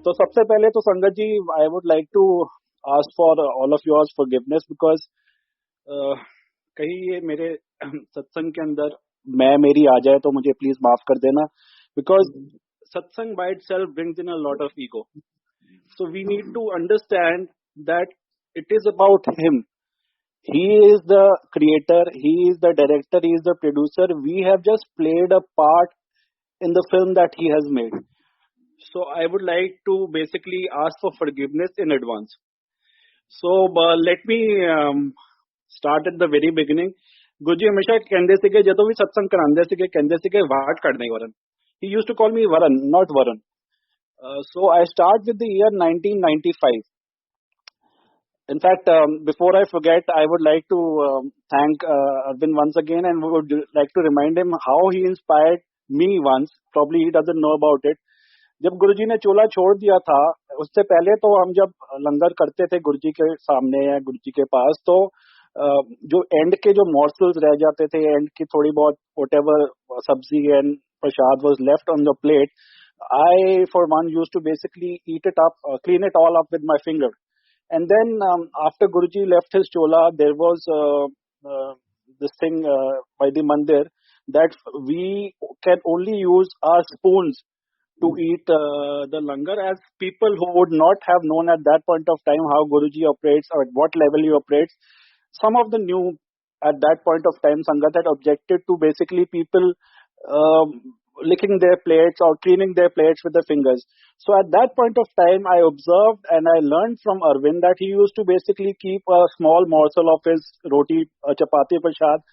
तो सबसे पहले तो संगत जी, I would like to ask for all of yours forgiveness because कहीं ये मेरे सत्संग के अंदर मैं मेरी आ जाए तो मुझे प्लीज माफ कर देना, because satsang by itself brings in a lot of ego. So we need to understand that it is about him. He is the creator, he is the director, he is the producer. We have just played a part in the film that he has made. So I would like to basically ask for forgiveness in advance. So let me start at the very beginning. गुरुजी हमेशा कहते सीगे ਜਦੋਂ भी सत्संग करांदे सीगे कहते सीगे वाट ਕੱਢਣੀ ਵਰਨ. He used to call me Varan, not Varan. So I start with the year 1995. In fact, before I forget, I would like to thank Arvind once again, and would like to remind him how he inspired me once. Probably he doesn't know about it. जब गुरुजी ने चोला छोड़ दिया था, उससे पहले तो हम जब लंगर करते थे गुरुजी के सामने या गुरुजी के पास, तो जो एंड के जो मॉर्सल्स रह जाते थे, एंड की थोड़ी बहुत whatever sabzi and prasad was left on the plate, I for one used to basically eat it up, clean it all up with my finger. And then after Guruji left his chola, there was this thing by the mandir that we can only use our spoons to eat the langar, as people who would not have known at that point of time how Guruji operates or at what level he operates. Some of the new at that point of time Sangat had objected to basically people licking their plates or cleaning their plates with the fingers. So at that point of time, I observed and I learned from Arvind that he used to basically keep a small morsel of his roti, chapati prasad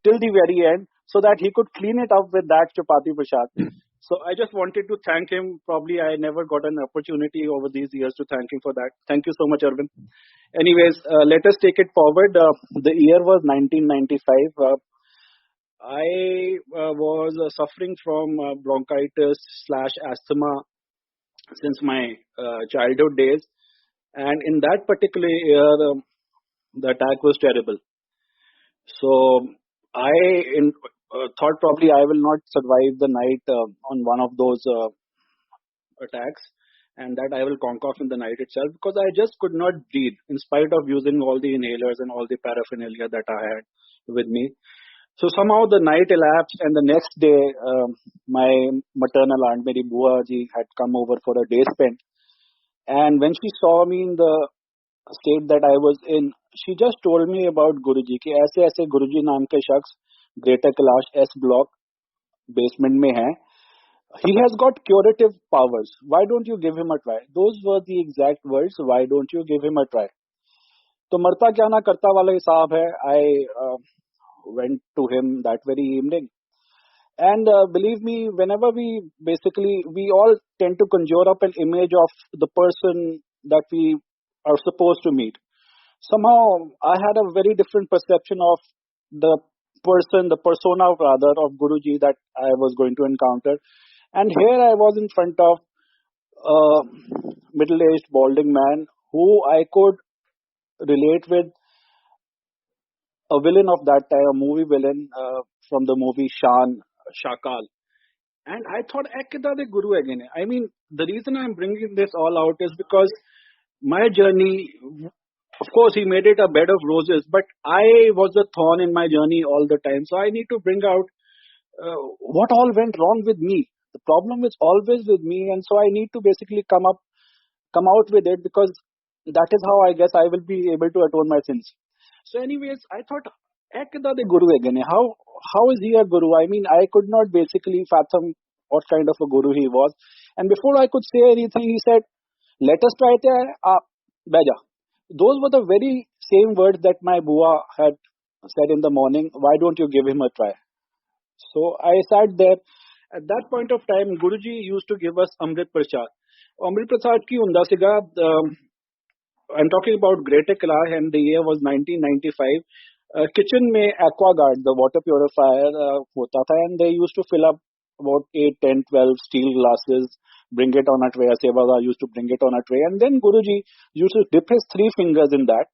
till the very end, so that he could clean it up with that chapati prasad. So I just wanted to thank him. Probably I never got an opportunity over these years to thank him for that. Thank you so much, Arvind. Anyways, let us take it forward. The year was 1995. I was suffering from bronchitis / asthma since my childhood days, and in that particular year, the attack was terrible. So I thought probably I will not survive the night on one of those attacks, and that I will conk off in the night itself, because I just could not breathe in spite of using all the inhalers and all the paraphernalia that I had with me. So somehow the night elapsed, and the next day, my maternal aunt, Meri Bua ji, had come over for a day spent. And when she saw me in the state that I was in, she just told me about Guruji, कि ऐसे ऐसे Guruji नाम के शख्स Greater Kailash S block basement में है. He has got curative powers. Why don't you give him a try? Those were the exact words. Why don't you give him a try? तो मरता क्या ना करता वाला हिसाब है. I went to him that very evening, and believe me, whenever we all tend to conjure up an image of the person that we are supposed to meet. Somehow I had a very different perception of the persona rather of Guruji that I was going to encounter. And here I was in front of a middle-aged balding man who I could relate with, a villain of that time, a movie villain from the movie Shakal. And I thought, Ekida the Guru again. I mean, the reason I'm bringing this all out is because my journey, of course, he made it a bed of roses, but I was a thorn in my journey all the time. So I need to bring out what all went wrong with me. The problem is always with me, and so I need to basically come out with it, because that is how I guess I will be able to atone my sins. So anyways, I thought, Ekida the Guru again. How is he a Guru? I mean, I could not basically fathom what kind of a Guru he was. And before I could say anything, he said, let us try it, Baja. Those were the very same words that my Bua had said in the morning. Why don't you give him a try? So I sat there. At that point of time, Guruji used to give us Amrit Prasad. Amrit Prasad ki hunda siga, I'm talking about Greater Kailash, and the year was 1995. Kitchen mein Aquaguard, the water purifier, hota tha, and they used to fill up about 8, 10, 12 steel glasses, bring it on a tray. Sevada used to bring it on a tray, and then Guruji used to dip his 3 fingers in that,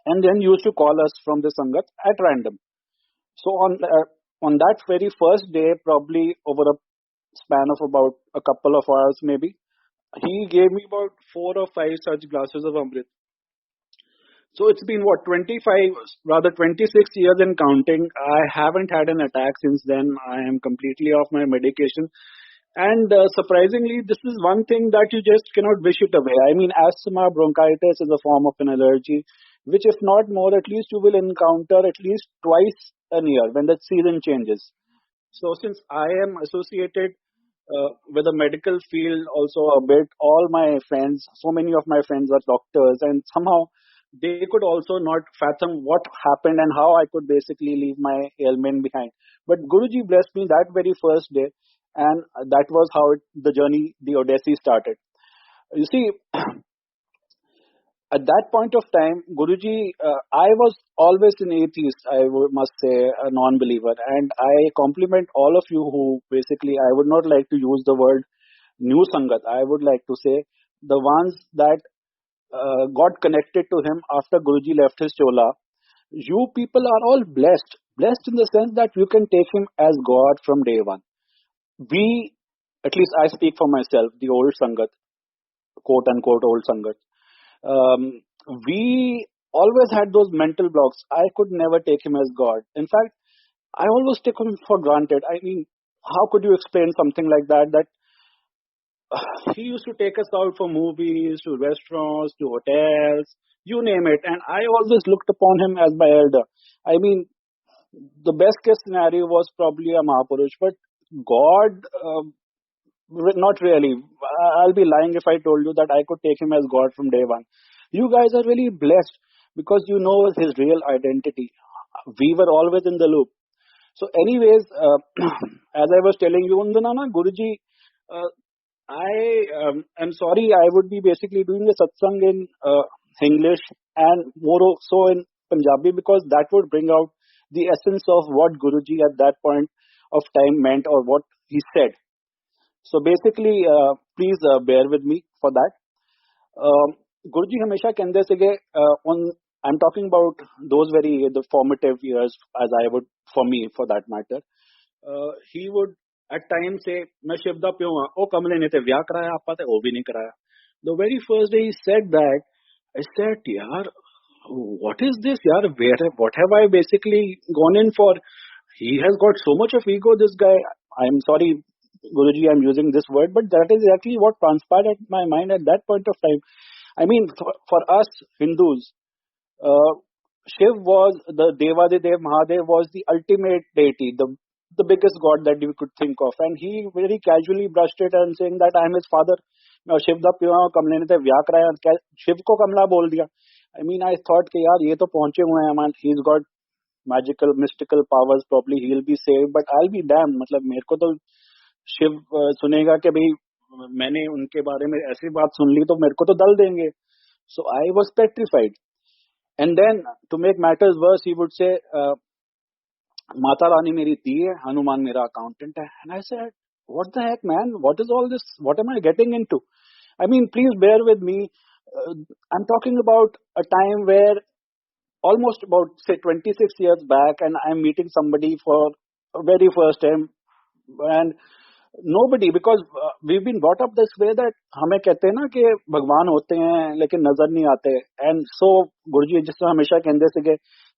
and then used to call us from the Sangat at random. So on that very first day, probably over a span of about a couple of hours maybe, he gave me about 4 or 5 such glasses of Amrit. So it's been what, 25, rather 26 years and counting. I haven't had an attack since then. I am completely off my medication. And surprisingly, this is one thing that you just cannot wish it away. I mean, asthma, bronchitis is a form of an allergy, which if not more, at least you will encounter at least twice a year when the season changes. So since I am associated with the medical field also a bit, all my friends, so many of my friends are doctors, and somehow they could also not fathom what happened and how I could basically leave my ailment behind. But Guruji blessed me that very first day, and that was how the journey, the Odyssey started. You see, at that point of time, Guruji, I was always an atheist, must say, a non-believer. And I compliment all of you who basically, I would not like to use the word new Sangat. I would like to say the ones that got connected to him after Guruji left his chola. You people are all blessed. Blessed in the sense that you can take him as God from day one. We, at least I speak for myself, the old Sangat, quote unquote old Sangat. We always had those mental blocks. I could never take him as God. In fact, I always take him for granted. I mean, how could you explain something like that? That he used to take us out for movies, to restaurants, to hotels, you name it. And I always looked upon him as my elder. I mean, the best case scenario was probably a Mahapurush, but God, not really. I'll be lying if I told you that I could take him as God from day one. You guys are really blessed because you know his real identity. We were always in the loop. So anyways, as I was telling you, Undanana, Guruji, I am sorry, I would be basically doing a satsang in English and more so in Punjabi because that would bring out the essence of what Guruji at that point of time meant or what he said. So basically, please bear with me for that. Guruji हमेशा कहते थे on I'm talking about those the formative years as I would for me for that matter. He would at times say मैं शिवदा प्यो हाँ ओ कमले ने ते व्याह कराया आपा ते ओ भी नहीं कराया. The very first day he said that, I said, yaar, what is this, yaar? What have I basically gone in for? He has got so much of ego, this guy. I'm sorry, Guruji, I'm using this word, but that is exactly what transpired at my mind at that point of time. I mean, for us Hindus, Shiv was the Devadidev Mahadev was the ultimate deity, the biggest god that you could think of, and he very casually brushed it and saying that I am his father. Shiv दा पियो कमले ने व्याह कराया शिव को कमला बोल दिया. I mean, I thought कि यार ये तो पहुंचे हुए हैं, man, he's got magical mystical powers, probably he'll be saved, but I'll be damned. मतलब मेरे को तो शिव सुनेगा कि भाई मैंने उनके बारे में ऐसी बात सुन ली तो मेरे को तो दल देंगे. So I was petrified. And then to make matters worse, he would say, Mata Rani मेरी दी है, हनुमान मेरा अकाउंटेंट है. And I said, what the heck, man? What is all this? What am I getting into? I mean, please bear with me. I'm talking about a time where almost about, say, 26 years back, and I'm meeting somebody for the very first time. And nobody, because we've been brought up this way that हमें कहते हैं ना कि भगवान होते हैं लेकिन नजर नहीं आते. And so गुरुजी जिस तरह हमेशा कहते ਸੀਗੇ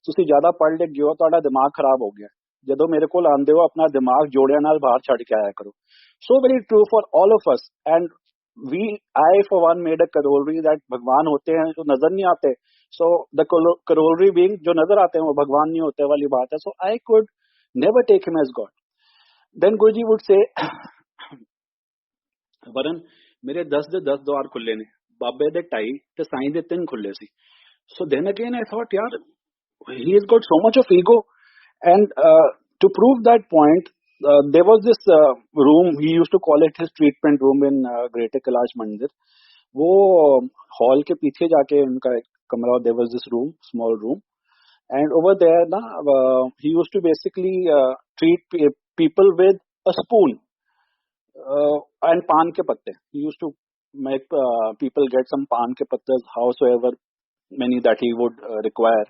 ਤੁਸੀਂ ਜ਼ਿਆਦਾ ਪੜ੍ਹ ਲਿਖ ਗਏ ਹੋ ਤੁਹਾਡਾ ਦਿਮਾਗ ਖਰਾਬ ਹੋ ਗਿਆ. ਜਦੋਂ ਮੇਰੇ ਕੋਲ ਆਉਂਦੇ ਹੋ ਆਪਣਾ ਦਿਮਾਗ ਜੋੜਿਆਂ ਨਾਲ ਬਾਹਰ ਛੱਡ ਕੇ ਆਇਆ ਕਰੋ. So very true for all of us. And I for one made a corollary that भगवान होते हैं जो नजर नहीं आते. So the corollary being जो नजर आते हैं वो भगवान नहीं होते वाली बात है. So I could never take him as God. Then Guruji would say, वरन मेरे 10 ਦੇ 10 द्वार खुले ने, बाबे ਦੇ 2.5 ਤੇ ਸਾਈਂ ਦੇ 3 खुले सी. So then again I thought, yaar, he has got so much of ego. And to prove that point, there was this room, he used to call it his treatment room in Greater Kailash Mandir. वो hall के पीछे जाके उनका एक कमरा, there was this room, small room. And over there, he used to basically treat people with a spoon and pan ke patte. He used to make people get some pan ke pattas, howsoever many that he would require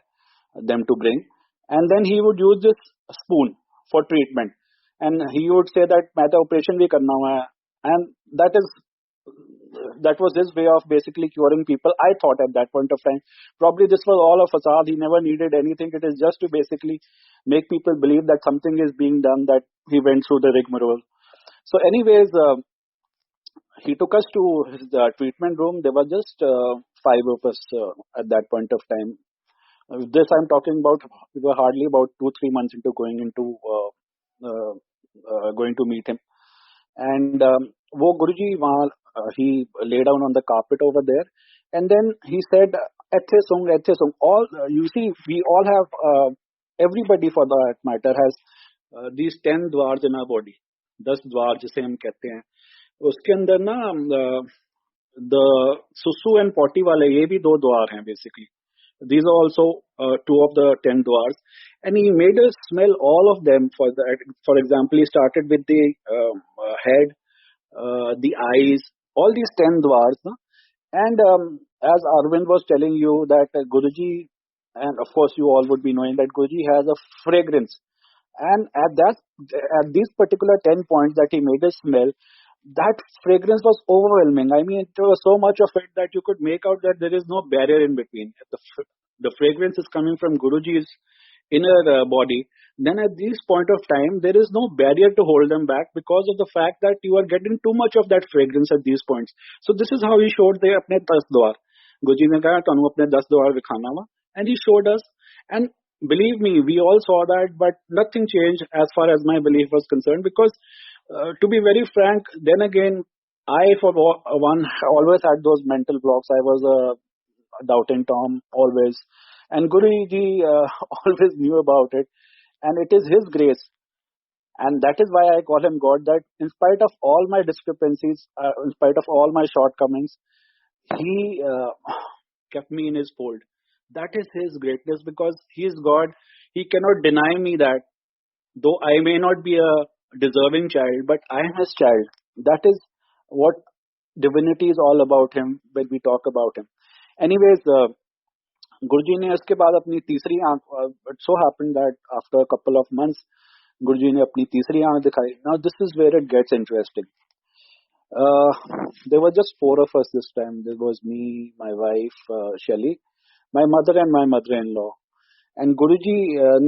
them to bring. And then he would use this spoon for treatment. And he would say that मैं तो operation भी करना हुआ है. And that is that was his way of basically curing people. I thought at that point of time, probably this was all a facade. He never needed anything. It is just to basically make people believe that something is being done, that he went through the rigmarole. So anyways, he took us to his treatment room. There were just five of us at that point of time. This I'm talking about, we were hardly about 2-3 months into going to meet him. And वो गुरुजी वहाँ he lay down on the carpet over there, and then he said, "Ethe sung." All you see, we all have everybody for that matter has these 10 द्वार in our body. 10 द्वार जिसे हम कहते हैं. उसके अंदर ना the सुसु and potty वाले ये भी 2 द्वार हैं basically. These are also 2 of the 10 dwars, and he made us smell all of them. For that, for example, he started with the head, the eyes, all these 10 dwars. No? And as Arvind was telling you that Guruji, and of course you all would be knowing that Guruji has a fragrance, and at these particular 10 points that he made us smell, that fragrance was overwhelming. I mean, there was so much of it that you could make out that there is no barrier in between. The fragrance is coming from Guruji's inner body. Then at this point of time, there is no barrier to hold them back because of the fact that you are getting too much of that fragrance at these points. So this is how he showed the apne 10 dwar. Guruji ne kaha tanu apne 10 dwar dikhana wa, and he showed us. And believe me, we all saw that, but nothing changed as far as my belief was concerned, because to be very frank, then again, I for one always had those mental blocks. I was a doubting Tom always, and Guruji always knew about it, and it is his grace, and that is why I call him God. That in spite of all my discrepancies, in spite of all my shortcomings, he kept me in his fold. That is his greatness, because he is God. He cannot deny me that, though I may not be a deserving child, but I am his child. That is what divinity is all about him when we talk about him. Anyways, Guruji ने इसके बाद अपनी तीसरी आंख, it so happened that after a couple of months, Guruji ने अपनी तीसरी आंख दिखाई. Now this is where it gets interesting. There were just 4 of us this time. There was me, my wife, Shelly, my mother and my mother-in-law. And Guruji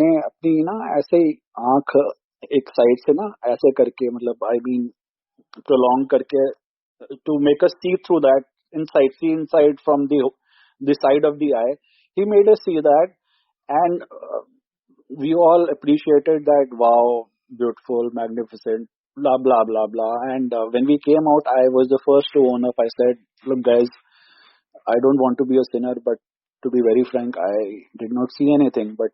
ने अपनी ना ऐसे आंख एक साइड से ना ऐसे करके, मतलब I mean prolong करके, to make us see through that see inside from the side of the eye. He made us see that, and we all appreciated that. Wow, beautiful, magnificent, blah blah blah blah. And when we came out, I was the first to own up. I said, "Look, guys, I don't want to be a sinner, but to be very frank, I did not see anything. But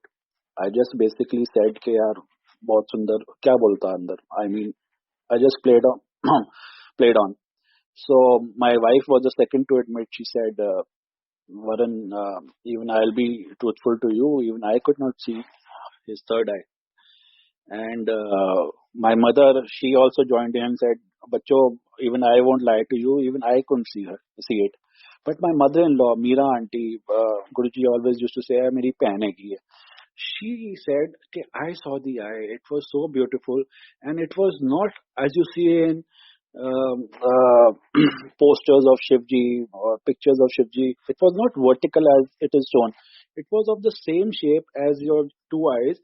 I just basically said कि यार बहुत सुंदर, क्या बोलता अंदर." I mean, I just played on. So my wife was the second to admit. She said, "Varun, even I'll be truthful to you. Even I could not see his third eye." And my mother, she also joined in and said, "Bachcho, even I won't lie to you. Even I couldn't see it." But my mother-in-law, Meera auntie, Guruji always used to say, "Meri behen hai." She said, "Okay, I saw the eye. It was so beautiful, and it was not as you see in posters of Shivji or pictures of Shivji. It was not vertical as it is shown. It was of the same shape as your 2 eyes,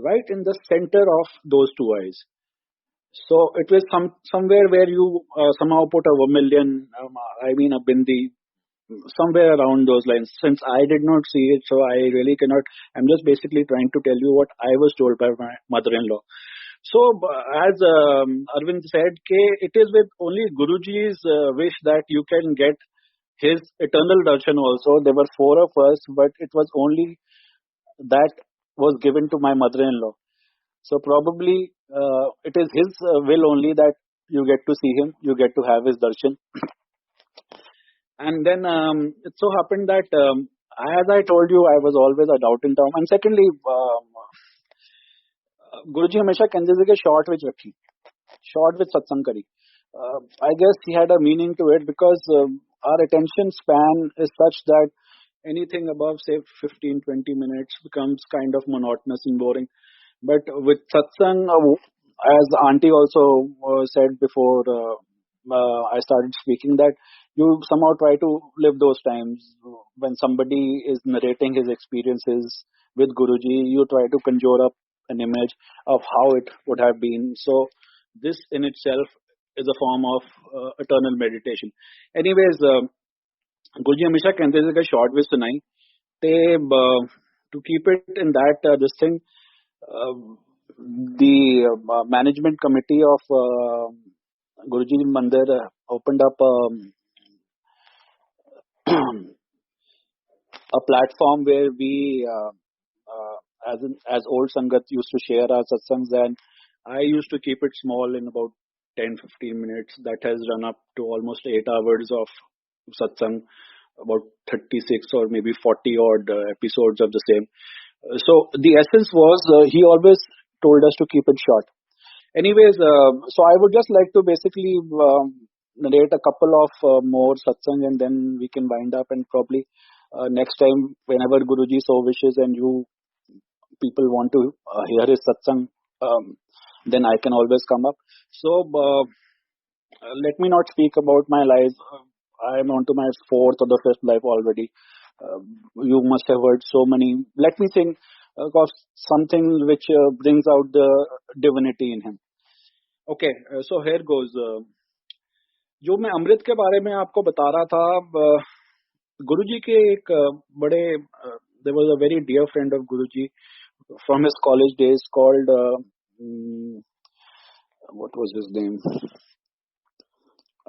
right in the center of those 2 eyes. So it was somewhere where you somehow put a vermilion, I mean a bindi, somewhere around those lines. Since I did not see it, so I really cannot. I'm just basically trying to tell you what I was told by my mother-in-law. So as Arvind said, it is with only Guruji's wish that you can get his eternal darshan also. There were 4 of us, but it was only that was given to my mother-in-law. So probably it is his will only that you get to see him, you get to have his darshan. And then it so happened that as I told you, I was always a doubting Tom. And secondly, Guruji हमेशा कहते थे कि short with रखी, short with satsang करी. I guess he had a meaning to it, because our attention span is such that anything above say 15-20 minutes becomes kind of monotonous and boring. But with satsang, as auntie also said before I started speaking, that you somehow try to live those times. When somebody is narrating his experiences with Guruji, you try to conjure up an image of how it would have been. So this in itself is a form of eternal meditation. Anyways, Guruji हमेशा कहते थे कि short with सुनाई ते to keep it in that this thing, uh, the management committee of Guruji Mandir opened up a platform where we, as old Sangat, used to share our satsangs, and I used to keep it small in about 10-15 minutes. That has run up to almost 8 hours of satsang, about 36 or maybe 40 odd episodes of the same. So the essence was he always told us to keep it short. Anyways, so I would just like to basically narrate a couple of more satsang, and then we can wind up, and probably next time whenever Guruji so wishes and you people want to hear his satsang, then I can always come up. So let me not speak about my life. I am on to my 4th or the 5th life already. You must have heard so many. Let me think of something which brings out the divinity in him. Okay, so here goes. जो मैं अमृत के बारे में आपको बता रहा था, गुरुजी के एक बड़े, there was a very dear friend of Guruji from his college days called what was his name?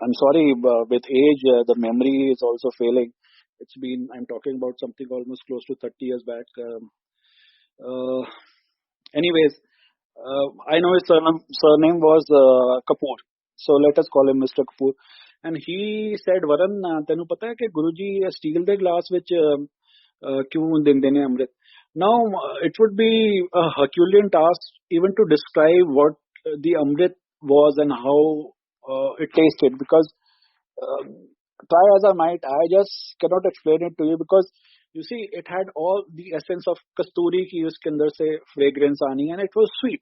I'm sorry, with age the memory is also failing. It's been, I'm talking about something almost close to 30 years back. Anyways, I know his surname was Kapoor. So let us call him Mr. Kapoor. And he said, Varan, tenu pata hai ki Guruji steel de glass which kyun dinde ne amrit. Now, it would be a Herculean task even to describe what the amrit was and how it tasted, because try as I might, I just cannot explain it to you, because you see, it had all the essence of kasturi ki uske andar se fragrance aani, and it was sweet.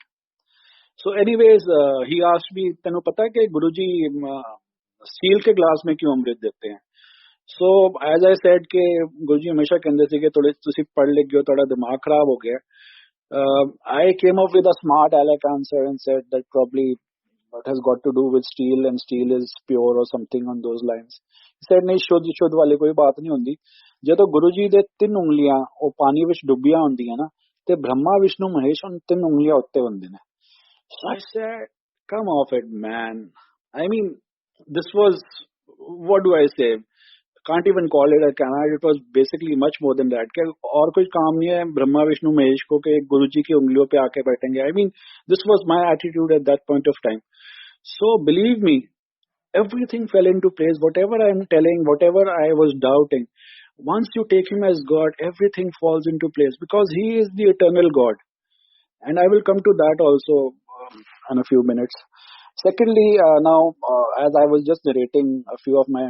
So anyways, he asked me, tenu pata hai ki Guruji steel ke glass mein kyun amrit dete hain? So as I said कि गुरुजी हमेशा कहते थे कि थोड़े तुसी पढ़ लिख गए, थोड़ा दिमाग खराब हो गया. I came up with a smart aleck answer and said that probably it has got to do with steel and steel is pure or something on those lines. He said नहीं, शुद्ध वाली कोई बात नहीं होंदी. ਜਦੋਂ गुरुजी दे 3 ਉਂਗਲੀਆਂ ਉਹ ਪਾਣੀ ਵਿੱਚ ਡੁੱਬੀਆਂ ਹੁੰਦੀਆਂ ਨਾ, ਤੇ ਬ੍ਰਹਮਾ ਵਿਸ਼ਨੂੰ ਮਹੇਸ਼ ਉਹ 3 ਉਂਗਲੀਆਂ ਉੱਤੇ ਹੁੰਦੇ ਨੇ. So I said, come off it, man. I mean, this was, what do I say? Can't even call it a canard. It was basically much more than that. कि और कुछ काम नहीं है ब्रह्मा विष्णु महेश को कि गुरुजी की उंगलियों पे आके बैठेंगे. I mean, this was my attitude at that point of time. So believe me, everything fell into place. Whatever I am telling, whatever I was doubting, once you take him as God, everything falls into place, because he is the eternal God. And I will come to that also in a few minutes. Secondly, now, as I was just narrating a few of my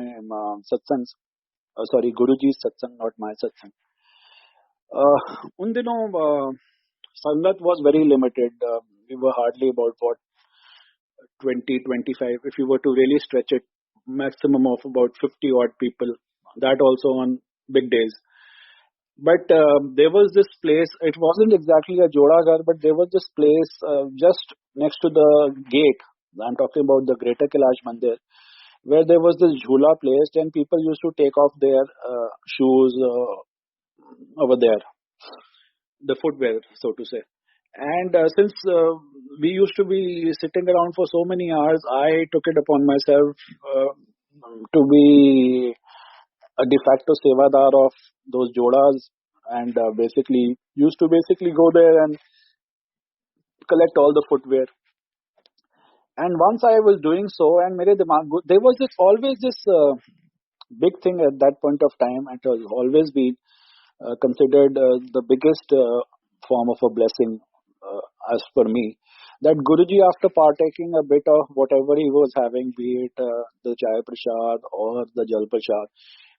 satsangs, sorry, Guruji's satsang, not my satsang. Un dino, sangat was very limited. We were hardly about 20, 25. If you were to really stretch it, maximum of about 50 odd people. That also on big days. But there was this place. It wasn't exactly a Jodagar, but there was this place just next to the gate. I'm talking about the Greater Kailash Mandir, where there was this jhula placed, and people used to take off their shoes over there, the footwear, so to say. And since we used to be sitting around for so many hours, I took it upon myself to be a de facto sevadar of those jodas, and basically used to go there and collect all the footwear. And once I was doing so, and there was always this big thing at that point of time, and it has always been considered the biggest form of a blessing as per me, that Guruji, after partaking a bit of whatever he was having, be it the chai prasad or the jal prasad,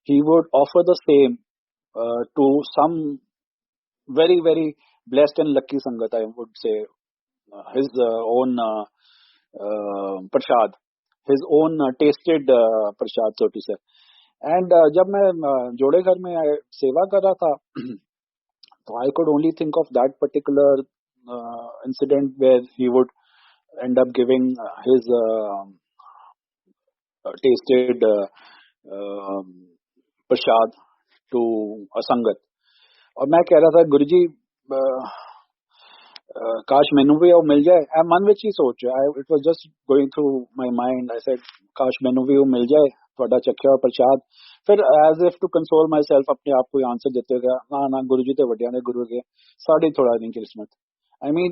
he would offer the same to some very, very blessed and lucky sangat, I would say, his own prasad, his own tasted prasad, so to say. And जब मैं जोड़े घर में सेवा कर रहा था, तो I could only think of that particular incident where he would end up giving his tasted prasad to a sangat. और मैं कह रहा था गुरुजी काश मैनू भी वो मिल जाए. मैं मन ਵਿੱਚ ਹੀ ਸੋਚ ਰਿਹਾ, it was just going through my mind. I said काश मैनू भी वो मिल जाए ਤੁਹਾਡਾ ਚੱਖਿਆ ਹੋਇਆ ਪ੍ਰਸ਼ਾਦ. ਫਿਰ as if to console myself ਆਪਣੇ ਆਪ को आंसर देते गया, ਨਾ ਨਾ ਗੁਰੂ ਜੀ ਤੇ ਵੱਡਿਆਂ ਦੇ ਗੁਰੂ ਹੈਗੇ, ਸਾਡੀ ਥੋੜਾ ਨਹੀਂ ਕਿਸਮਤ. I mean,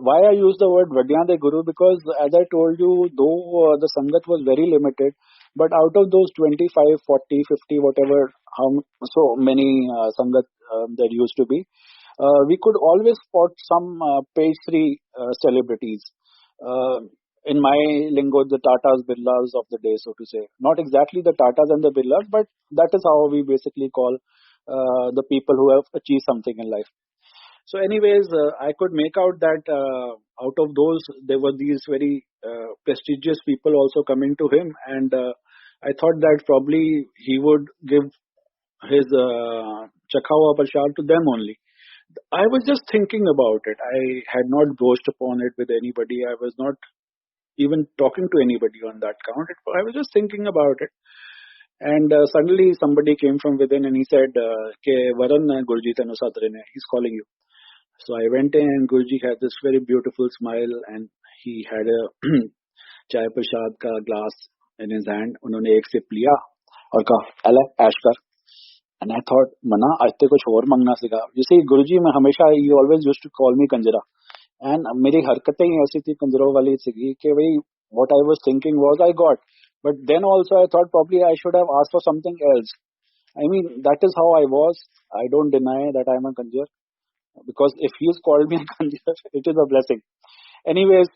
why I use the word ਵੱਡਿਆਂ ਦੇ ਗੁਰੂ, because as I told you, though the sangat was very limited, but out of those 25, 40, 50, whatever, how so many sangat there used to be, we could always spot some page three celebrities. In my lingo, the Tatas, Birlas of the day, so to say. Not exactly the Tatas and the Birlas, but that is how we basically call the people who have achieved something in life. So anyways, I could make out that out of those, there were these very prestigious people also coming to him, and I thought that probably he would give his Chakhawa Prashad to them only. I was just thinking about it. I had not broached upon it with anybody. I was not even talking to anybody on that count. I was just thinking about it. And suddenly somebody came from within and he said, "Ke Varan Guruji tanu sat rahe ne, he's calling you." So I went in and Guruji had this very beautiful smile and he had a chai prasad ka glass in his hand. उन्होंने एक SIP लिया और कहा, "अले ऐश कर." And I thought, "मना आज तो कुछ और मांगना सीगा." You see, Guruji मैं हमेशा he always used to call me कंजरा. And मेरी हरकतें ही ऐसी थी कंजरों वाली थी कि भाई what I was thinking was I got. But then also I thought probably I should have asked for something else. I mean, that is how I was. I don't deny that I am a kanjar. Because if he has called me a kanjar, it is a blessing. Anyways,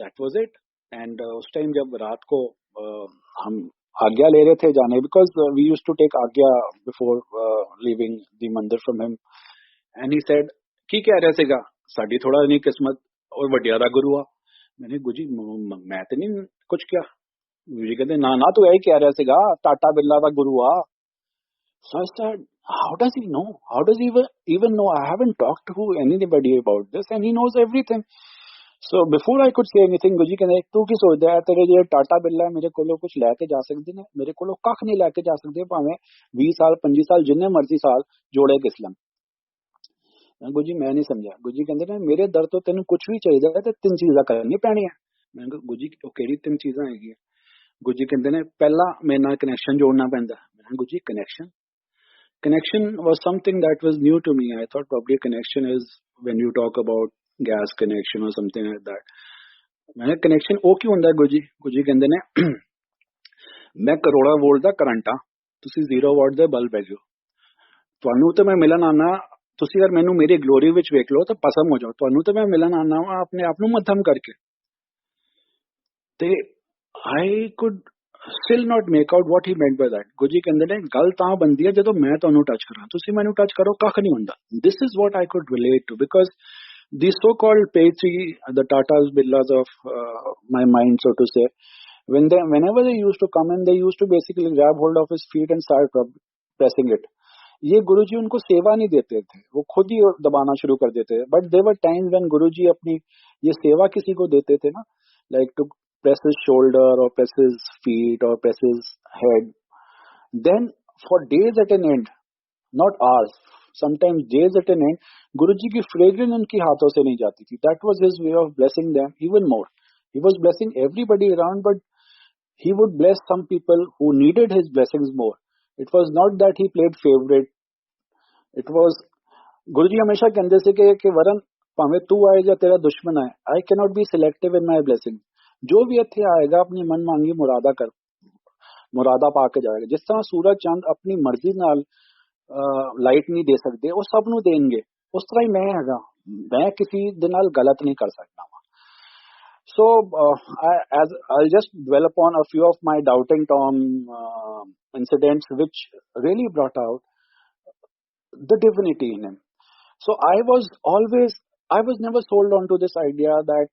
that was it. And उस time जब रात को हम आज्ञा ले रहे थे जाने, because we used to take आज्ञा before leaving the mandir from him. And he said, की कह रहे ਸੀਗਾ, ਸਾਡੀ ਥੋੜਾ ਨਹੀਂ ਕਿਸਮਤ ਔਰ ਵੱਡਿਆਂ ਦਾ ਗੁਰੂ ਆ. मैंने गुरुजी मैं तो नहीं कुछ किया. गुरुजी कहते ना ना तू यही कह रहा ਸੀਗਾ टाटा बिरला ਦਾ ਗੁਰੂ ਆ. So I said, how does he know? How does he even know? I haven't talked to anybody about this and he knows everything. So before I could say anything, गुरुजी कहते तू की सोचदा है तेरे जे टाटा बिरला मेरे कोलों कुछ लैके जा सकदे ने, मेरे कोलों कख नहीं लैके जा सकदे भावें 20 साल 25 साल जिन्ने मर्जी साल जोड़े किस लम. गुरुजी मैं नहीं समझा. गुरुजी कहते ने मेरे दर तो तेन कुछ भी चाहिए है तो 3 चीज़ां करनी पैणियां. मैं कहा गुरुजी ਉਹ ਕਿਹੜੀ 3 ਚੀਜ਼ਾਂ ਹੈਗੀਆਂ. गुरुजी कहते ने पहला मेरे नाल कनैक्शन जोड़ना पैंदा. मैं कहा गुरुजी connection was something that was new to me. I thought probably connection is when you talk about gas connection or something like that. मैंने connection ਉਹ ਕੀ ਹੁੰਦਾ गुरुजी. गुरुजी कहते ने मैं ਕਰੋੜਾਂ ਵੋਲਟ ਦਾ ਕਰੰਟ ਆ, ਤੁਸੀਂ 0 ਵਾਟ ਦੇ ਬਲਬ ਹੈਗੇ ਹੋ. ਤੁਹਾਨੂੰ ਤੇ ਮੈਂ ਮਿਲਣ ਆਣਾ, ਤੁਸੀਂ ਅਗਰ ਮੈਨੂੰ ਮੇਰੀ ਗਲੋਰੀ ਵਿੱਚ ਵੇਖ ਲਓ ਤਾਂ ਪਸਮ ਹੋ ਜਾਓ. ਤੁਹਾਨੂੰ ਤੇ ਮੈਂ ਮਿਲਣ ਆਣਾ ਵਾ ਆਪਣੇ ਆਪ ਨੂੰ ਮੱਧਮ ਕਰਕੇ. ਤੇ I could still not make out what he meant by that. ਗੁਰਜੀ ਕਹਿੰਦੇ ਨੇ ਗੱਲ ਤਾਂ ਬਣਦੀ ਹੈ ਜਦੋਂ ਮੈਂ ਤੁਹਾਨੂੰ ਟੱਚ ਕਰਾਂ, ਤੁਸੀਂ ਮੈਨੂੰ ਟੱਚ ਕਰੋ ਕੱਖ ਨਹੀਂ ਹੁੰਦਾ. This is what I could relate to, because these so-called Petri, the Tatas, Birlas of my mind, so to say, whenever they used to come in, they used to basically grab hold of his feet and start pressing it. ये गुरुजी उनको सेवा नहीं देते थे, वो खुद ही दबाना शुरू कर देते थे. But there were times when Guruji अपनी ये सेवा किसी को देते थे ना, like to press his shoulder or press his feet or press his head, then for days at an end, not hours, sometimes days at an end, Guruji की fragrance उनकी हाथों से नहीं जाती थी. That was his way of blessing them even more. He was blessing everybody around, but he would bless some people who needed his blessings more. It was not that he played favorite. It was Guruji हमेशा कहते थे कि वरन भावें तू आए या तेरा दुश्मन आए, I cannot be selective in my blessing. जो भी ਇੱਥੇ ਆਏਗਾ अपनी मन मांगी मुरादा पा के जाएगा. जिस तरह सूरज चंद अपनी मर्जी नाल लाइट नहीं दे सकते, वो सब ਨੂੰ ਦੇਣਗੇ, ਉਸ ਤਰ੍ਹਾਂ ਹੀ ਮੈਂ ਹੈਗਾ, ਮੈਂ ਕਿਸੇ ਦੇ ਨਾਲ ਗਲਤ ਨਹੀਂ ਕਰ ਸਕਦਾ. So I'll just dwell upon a few of my doubting Tom incidents which really brought out the divinity in him. So I was never sold on to this idea that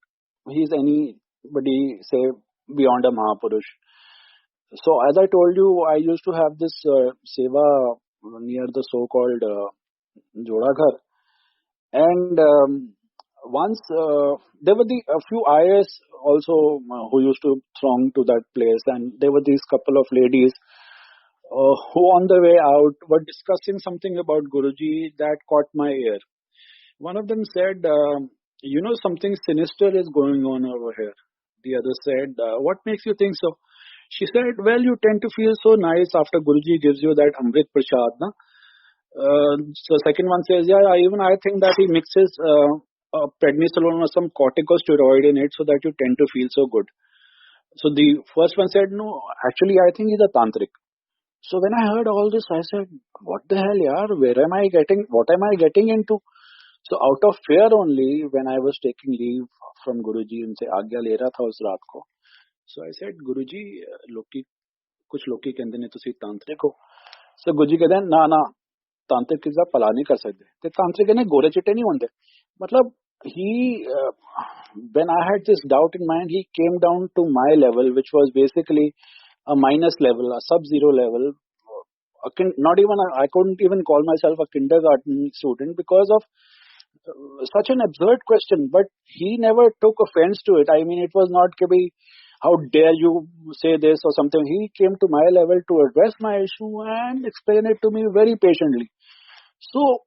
he's anybody, say, beyond a Mahapurush. So as I told you, I used to have this seva near the so-called Joda Ghar, and once there were a few IAS also who used to throng to that place, and there were these couple of ladies who on the way out were discussing something about Guruji that caught my ear. One of them said, something sinister is going on over here. The other said, what makes you think so? She said, well, you tend to feel so nice after Guruji gives you that Amrit Prasad. Na? So second one says, yeah, even I think that he mixes prednisolone or some corticosteroid in it so that you tend to feel so good. So the first one said, no, actually I think he's a tantric. So when I heard all this, I said, what the hell, yaar? What am I getting into? So out of fear only, when I was taking leave from Guruji, उनसे आज्ञा ले रहा था उस रात को. So I said, Guruji, कुछ लोग की कहते ने तुसी तांत्रिक हो. So Guruji कहते हैं ना तांत्रिक किसी पला नहीं कर सकते. ते तांत्रिक ने गोरे चिट्टे नहीं होंगे. मतलब he, when I had this doubt in mind, he came down to my level, which was basically a minus level, a sub-zero level. Not even I couldn't even call myself a kindergarten student because of such an absurd question, but he never took offense to it. I mean, it was not how dare you say this or something. He came to my level to address my issue and explain it to me very patiently. So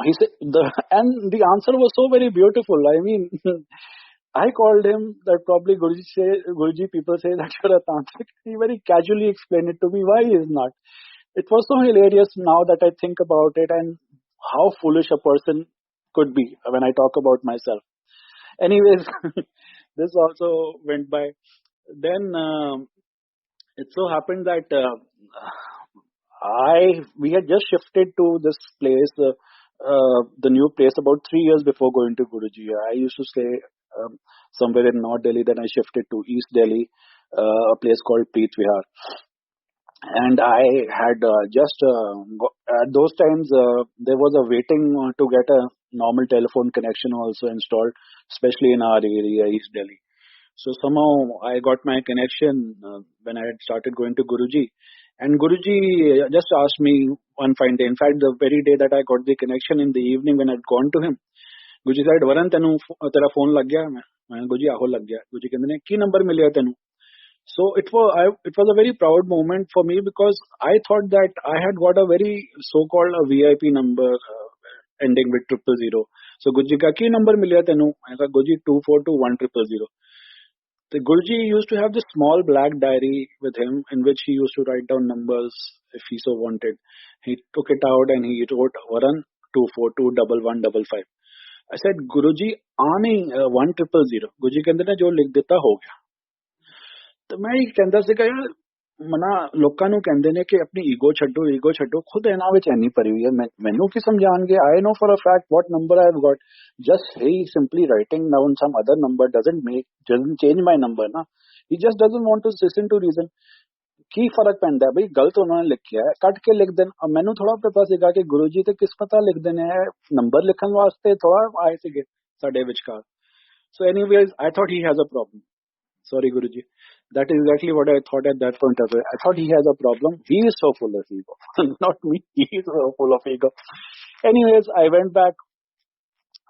he said, and the answer was so very beautiful. I mean, I called him that probably Guruji people say that you're a tantric. He very casually explained it to me why he is not. It was so hilarious now that I think about it and how foolish a person could be when I talk about myself. Anyways, this also went by. Then it so happened that we had just shifted to this place, the new place, about 3 years before going to Guruji. I used to stay somewhere in North Delhi. Then I shifted to East Delhi, a place called Preet Vihar. And I had at those times there was a waiting to get a normal telephone connection also installed, especially in our area, East Delhi. So somehow I got my connection when I had started going to Guruji. And Guruji just asked me one fine day, in fact the very day that I got the connection, in the evening when I had gone to him, Guruji said, Varan, tera phone lag gaya? Guruji, aho lag gaya. Guruji कहते हैं, की number मिल गया तेनू? So it was a very proud moment for me because I thought that I had got a very so-called a VIP number ending with 000. So Guruji ka ki number milya tenu? I said Guruji 242100. The Guruji used to have this small black diary with him in which he used to write down numbers if he so wanted. He took it out and he wrote Varan 2421155. I said Guruji आने 1000. Guruji कहते हैं जो लिख देता हो गया. तो मैं कहता सीगा यार मना लोकां नूं कहंदे ने कि अपनी ईगो छड्डो खुद इन्हां विच एनी परी हुई है मैनू की समझाणगे. I know for a fact what number I've got. Just he simply writing down some other number doesn't change my number ना. He just doesn't want to listen to reason. की फर्क पैंदा है भाई, गलत उन्होंने लिखिया है कट के लिख देन. अब मैनू थोड़ा पता सीगा कि गुरुजी ते किस पता लिख देने है नंबर लिखण वास्ते थोड़ा आए सीगे साडे विचकार. So anyways, I thought he has a problem. Sorry Guruji. That is exactly what I thought at that point of it. I thought he has a problem. He is so full of ego. Not me. He is so full of ego. Anyways, I went back.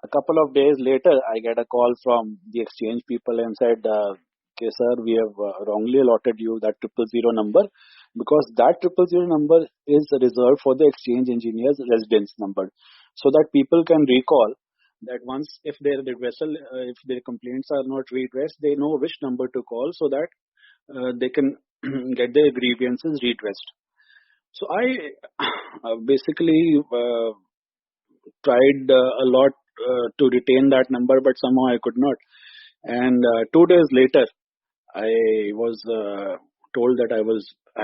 A couple of days later, I get a call from the exchange people and said, okay, sir, we have wrongly allotted you that 000 number because that 000 number is reserved for the exchange engineer's residence number, so that people can recall that once if their complaints are not redressed, they know which number to call so that they can get their grievances redressed. So I basically tried a lot to retain that number, but somehow I could not. And 2 days later, I was told that I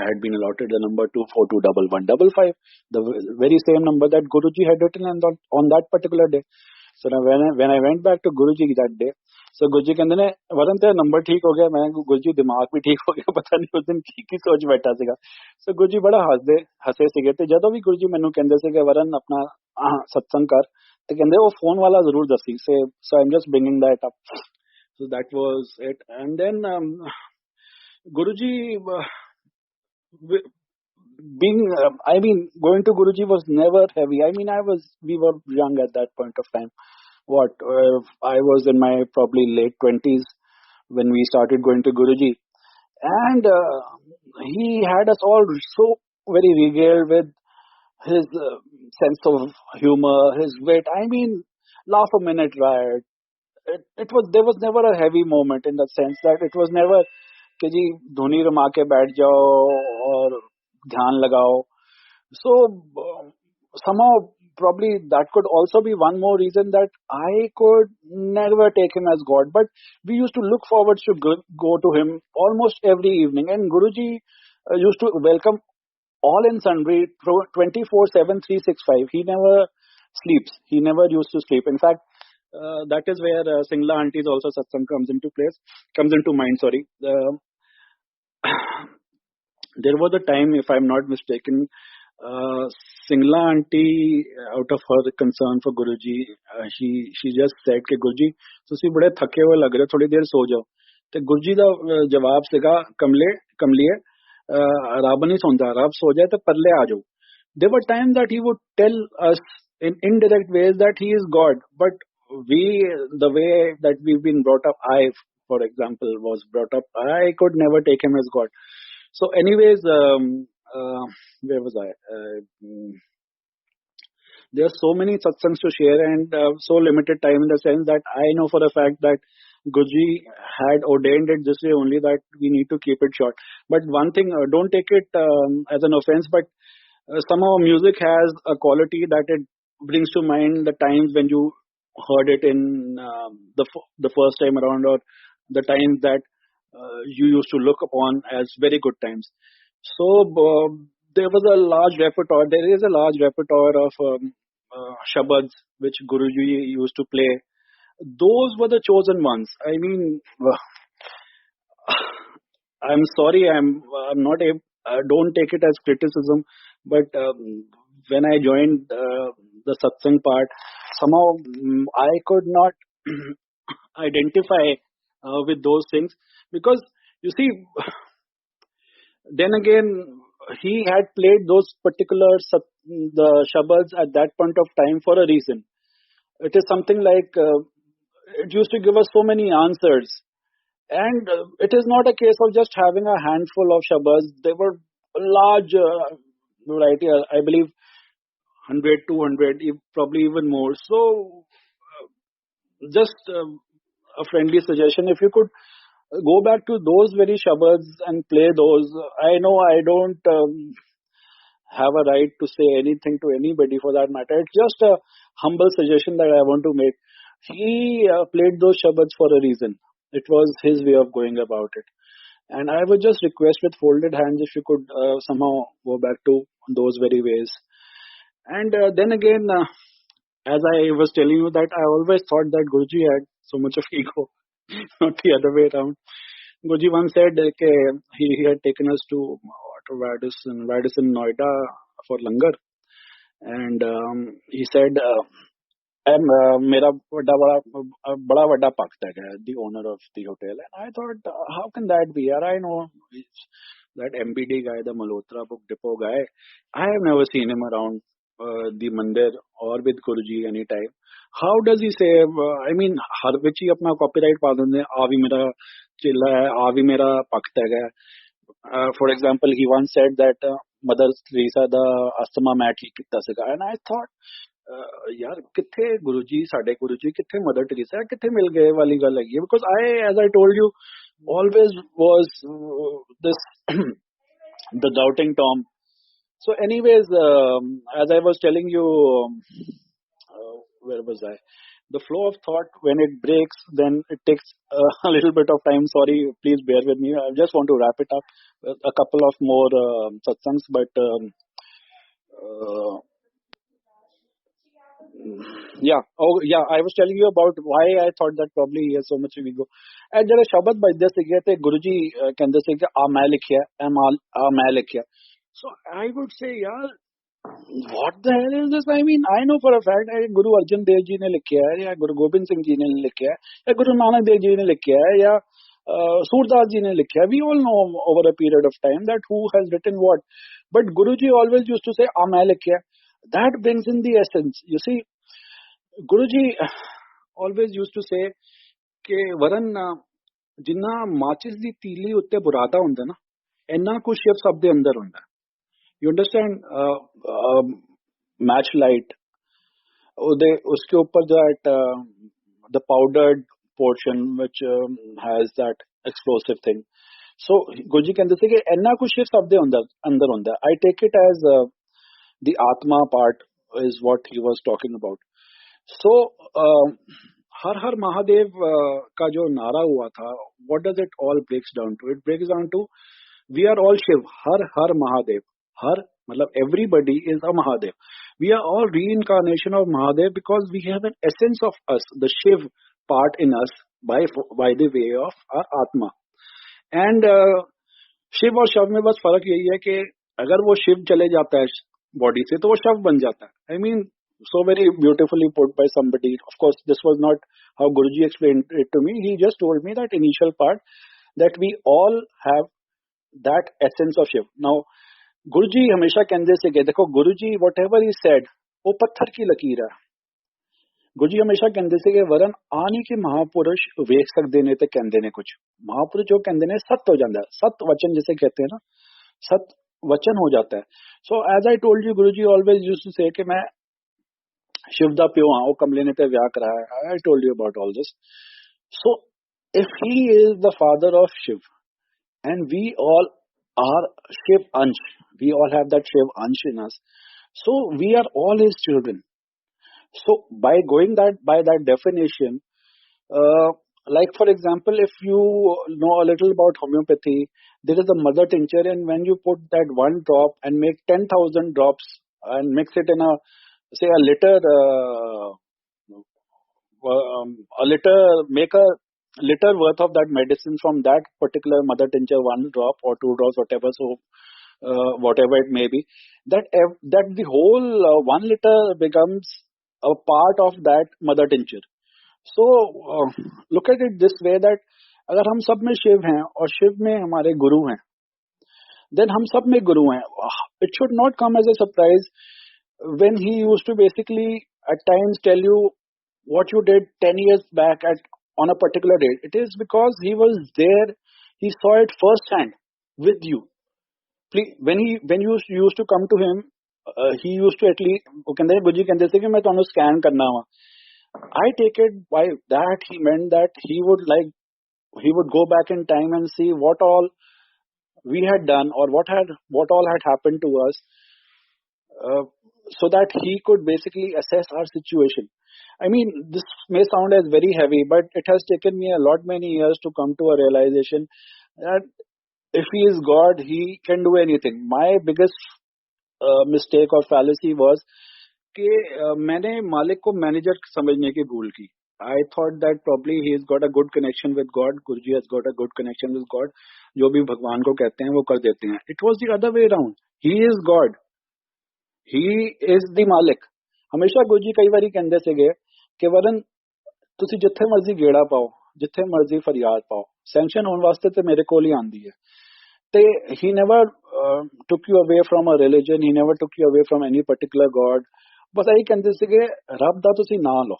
had been allotted the number 2421155, the very same number that Guruji had written on that particular day. So now when I went back to Guruji that day, so Guruji कहते ने वरन तेरा number ठीक हो गया. मैं गुरुजी दिमाग भी ठीक हो गया, पता नहीं उस दिन की सोच बैठा सीगा. So गुरुजी बड़ा हसे सीगे ते जदों भी गुरुजी मैनू कहंदे सीगे वरन अपना सत्संग कर ते कहंदे वो फोन वाला जरूर दसी. So I'm just bringing that up. So that was it. And then Guruji w- being, going to Guruji was never heavy. We were young at that point of time. I was in my probably late 20s when we started going to Guruji. And he had us all so very regaled with his sense of humor, his wit. Laugh a minute, right? There was never a heavy moment in the sense that it was never कि जी धुनी रमा के बैठ जाओ और ध्यान लगाओ. So somehow probably that could also be one more reason that I could never take him as God. But we used to look forward to go to him almost every evening, and Guruji used to welcome all in sundry 24/7, 365. He never sleeps. He never used to sleep. In fact, that is where Singla Auntie's also satsang comes into mind. Sorry. There was a time, if I'm not mistaken, uh, Singla auntie, out of her concern for Guruji, she just said कि गुरुजी ਤੁਸੀਂ बड़े थके हुए लग रहे हो, थोड़ी देर सो जाओ. ਤੇ ਗੁਰਜੀ ਦਾ ਜਵਾਬ ਸੀਗਾ, ਕਮਲੀਏ ਰੱਬ ਨਹੀਂ ਸੌਂਦਾ, ਰੱਬ ਸੋ ਜਾਏ ਤੇ ਪਰਲੇ ਆ ਜਾਓ. There were times that he would tell us in indirect ways that he is God, but we, the way that we've been brought up, for example, was brought up, I could never take him as God. So, anyways, where was I? There are so many satsangs to share, and so limited time in the sense that I know for a fact that Guruji had ordained it this way only, that we need to keep it short. But one thing, don't take it as an offense, but somehow music has a quality that it brings to mind the times when you heard it in the first time around, or the times that you used to look upon as very good times. So there was a large repertoire. There is a large repertoire of shabads which Guruji used to play. Those were the chosen ones. I'm sorry, I'm not able. Don't take it as criticism, but when I joined the satsang part, somehow I could not identify with those things, because you see, then again, he had played those particular the shabads at that point of time for a reason. It is something like it used to give us so many answers. And it is not a case of just having a handful of shabads. There were a large variety, I believe 100, 200, probably even more. So, just a friendly suggestion, if you could go back to those very shabads and play those. I know I don't have a right to say anything to anybody for that matter. It's just a humble suggestion that I want to make. He played those shabads for a reason. It was his way of going about it. And I would just request with folded hands if you could somehow go back to those very ways. And then again, as I was telling you, that I always thought that Guruji had so much of ego, not the other way around. Guruji once said he had taken us to Radisson, Noida for langar, and he said, मेरा बड़ा वड्डा भक्त है, the owner of the hotel. And I thought, how can that be? I know that MBD guy, the Malhotra book depot guy. I have never seen him around the mandir or with Guruji anytime. How does he say? हर विच ही अपना copyright पा देंगे. आवी मेरा चिल्ला है, आवी मेरा भक्त है. For example, he once said that Mother Teresa the asthma mat ही कितना सीखा. And I thought, यार किथे गुरुजी, साडे गुरुजी किथे मदर टेरेसा, किथे मिल गए वाली गल है. Because as I told you, always was this the doubting Tom. So anyways, as I was telling you, where was I? The flow of thought, when it breaks, then it takes a little bit of time. Sorry, please bear with me. I just want to wrap it up with a couple of more satsangs, but I was telling you about why I thought that probably he has so much ego. And जरा शब्द बजते सीखे थे गुरुजी कहते थे कि आ मैं लिखिया, आ मैं लिखिया. So I would say, यार, what the hell is this? I know for a fact Guru Arjan Dev Ji ने लिखिया है, या Guru Gobind Singh Ji ने लिखिया है, या Guru Nanak Dev Ji ने लिखिया है, या सूरदास जी ने लिखा है. We all know over a period of time that who has written what. But Guruji always used to say, मैं लिखा. That brings in the essence. You see, Guruji always used to say कि वरन जिन्ना माचिस दी तीली उत्ते बुरादा हुंदा ना, इन्ना कुछ शिव सब दे अंदर हुंदा. You understand? Match light, उसके ऊपर that the powdered portion which has that explosive thing. So Guruji कहते थे कि इन्ना कुछ शिव सब दे अंदर हुंदा. I take it as the Atma part is what he was talking about. So हर हर महादेव का जो नारा हुआ था, what does it all breaks down to? It breaks down to we are all Shiv. हर हर महादेव. हर मतलब everybody is a Mahadev. We are all reincarnation of Mahadev because we have an essence of us, the Shiv part in us by the way of our Atma. And Shiv और शव में बस फर्क यही है कि अगर वो शिव चले जाता है बॉडी से तो वो शव बन जाता है. I mean, so very beautifully put by somebody. Of course, this was not how Guruji explained it to me. He just told me that initial part that we all have that essence of Shiv. Now, Guruji हमेशा कहते से कि देखो Guruji whatever he said वो पत्थर की लकीर है. गुरुजी हमेशा कहते से कि वरन आने के महापुरुष वेख सकते ने ते कहते ने कुछ. महापुरुष जो कहते ने सत्य हो जाता है. सत्य वचन जिसे कहते हैं ना, सत्य वचन हो जाता है. So as I told you, Guruji always used to say कि मैं शिव दा प्यो हां, वो कमले ने ते व्याह करा है. I told you about all this. So if he is the father of Shiv and we all are Shiv Ansh, we all have that Shiv Ansh in us, so we are all his children. So by going by that definition, like for example, if you know a little about homeopathy, there is a mother tincture, and when you put that one drop and make 10,000 drops and mix it in say a liter, make a liter worth of that medicine from that particular mother tincture, one drop or two drops, whatever, so whatever it may be, that the whole 1 liter becomes a part of that mother tincture. So look at it this way, that अगर हम सब में शिव हैं और शिव में हमारे गुरु हैं, then हम सब में गुरु हैं. It should not come as a surprise when he used to basically at times tell you what you did 10 years back on a particular date. It is because he was there, he saw it firsthand with you. When you used to come to him, he used to at least कहते गुरुजी कहते थे कि मैं तुम्हें scan करना हुआ. I take it by that he meant that he would go back in time and see what all we had done or what all had happened to us, so that he could basically assess our situation. I mean, this may sound as very heavy, but it has taken me a lot many years to come to a realization that if he is God, he can do anything. My biggest mistake or fallacy was कि मैंने मालिक को manager समझने की भूल की. I thought that probably he has got a good connection with God. Guruji has got a good connection with God. जो भी भगवान को कहते हैं वो कर देते हैं. It was the other way around. He is God. He is the मालिक. हमेशा गुरुजी कई बारी कहते ਸੀਗੇ कि वरन ਤੁਸੀਂ ਜਿੱਥੇ ਮਰਜ਼ੀ ਗੇੜਾ ਪਾਓ, ਜਿੱਥੇ ਮਰਜ਼ੀ ਫਰਿਆਦ ਪਾਓ, ਸੈਂਕਸ਼ਨ ਹੋਣ ਵਾਸਤੇ ਤੇ ਮੇਰੇ ਕੋਲ ਹੀ ਆਂਦੀ ਹੈ. ਤੇ he never took you away from a religion, he never took you away from any particular God. ਬਸ ਇਹੀ ਕਹਿੰਦੇ ਸੀਗੇ ਰੱਬ ਦਾ ਤੁਸੀਂ ਨਾਂ ਲਓ,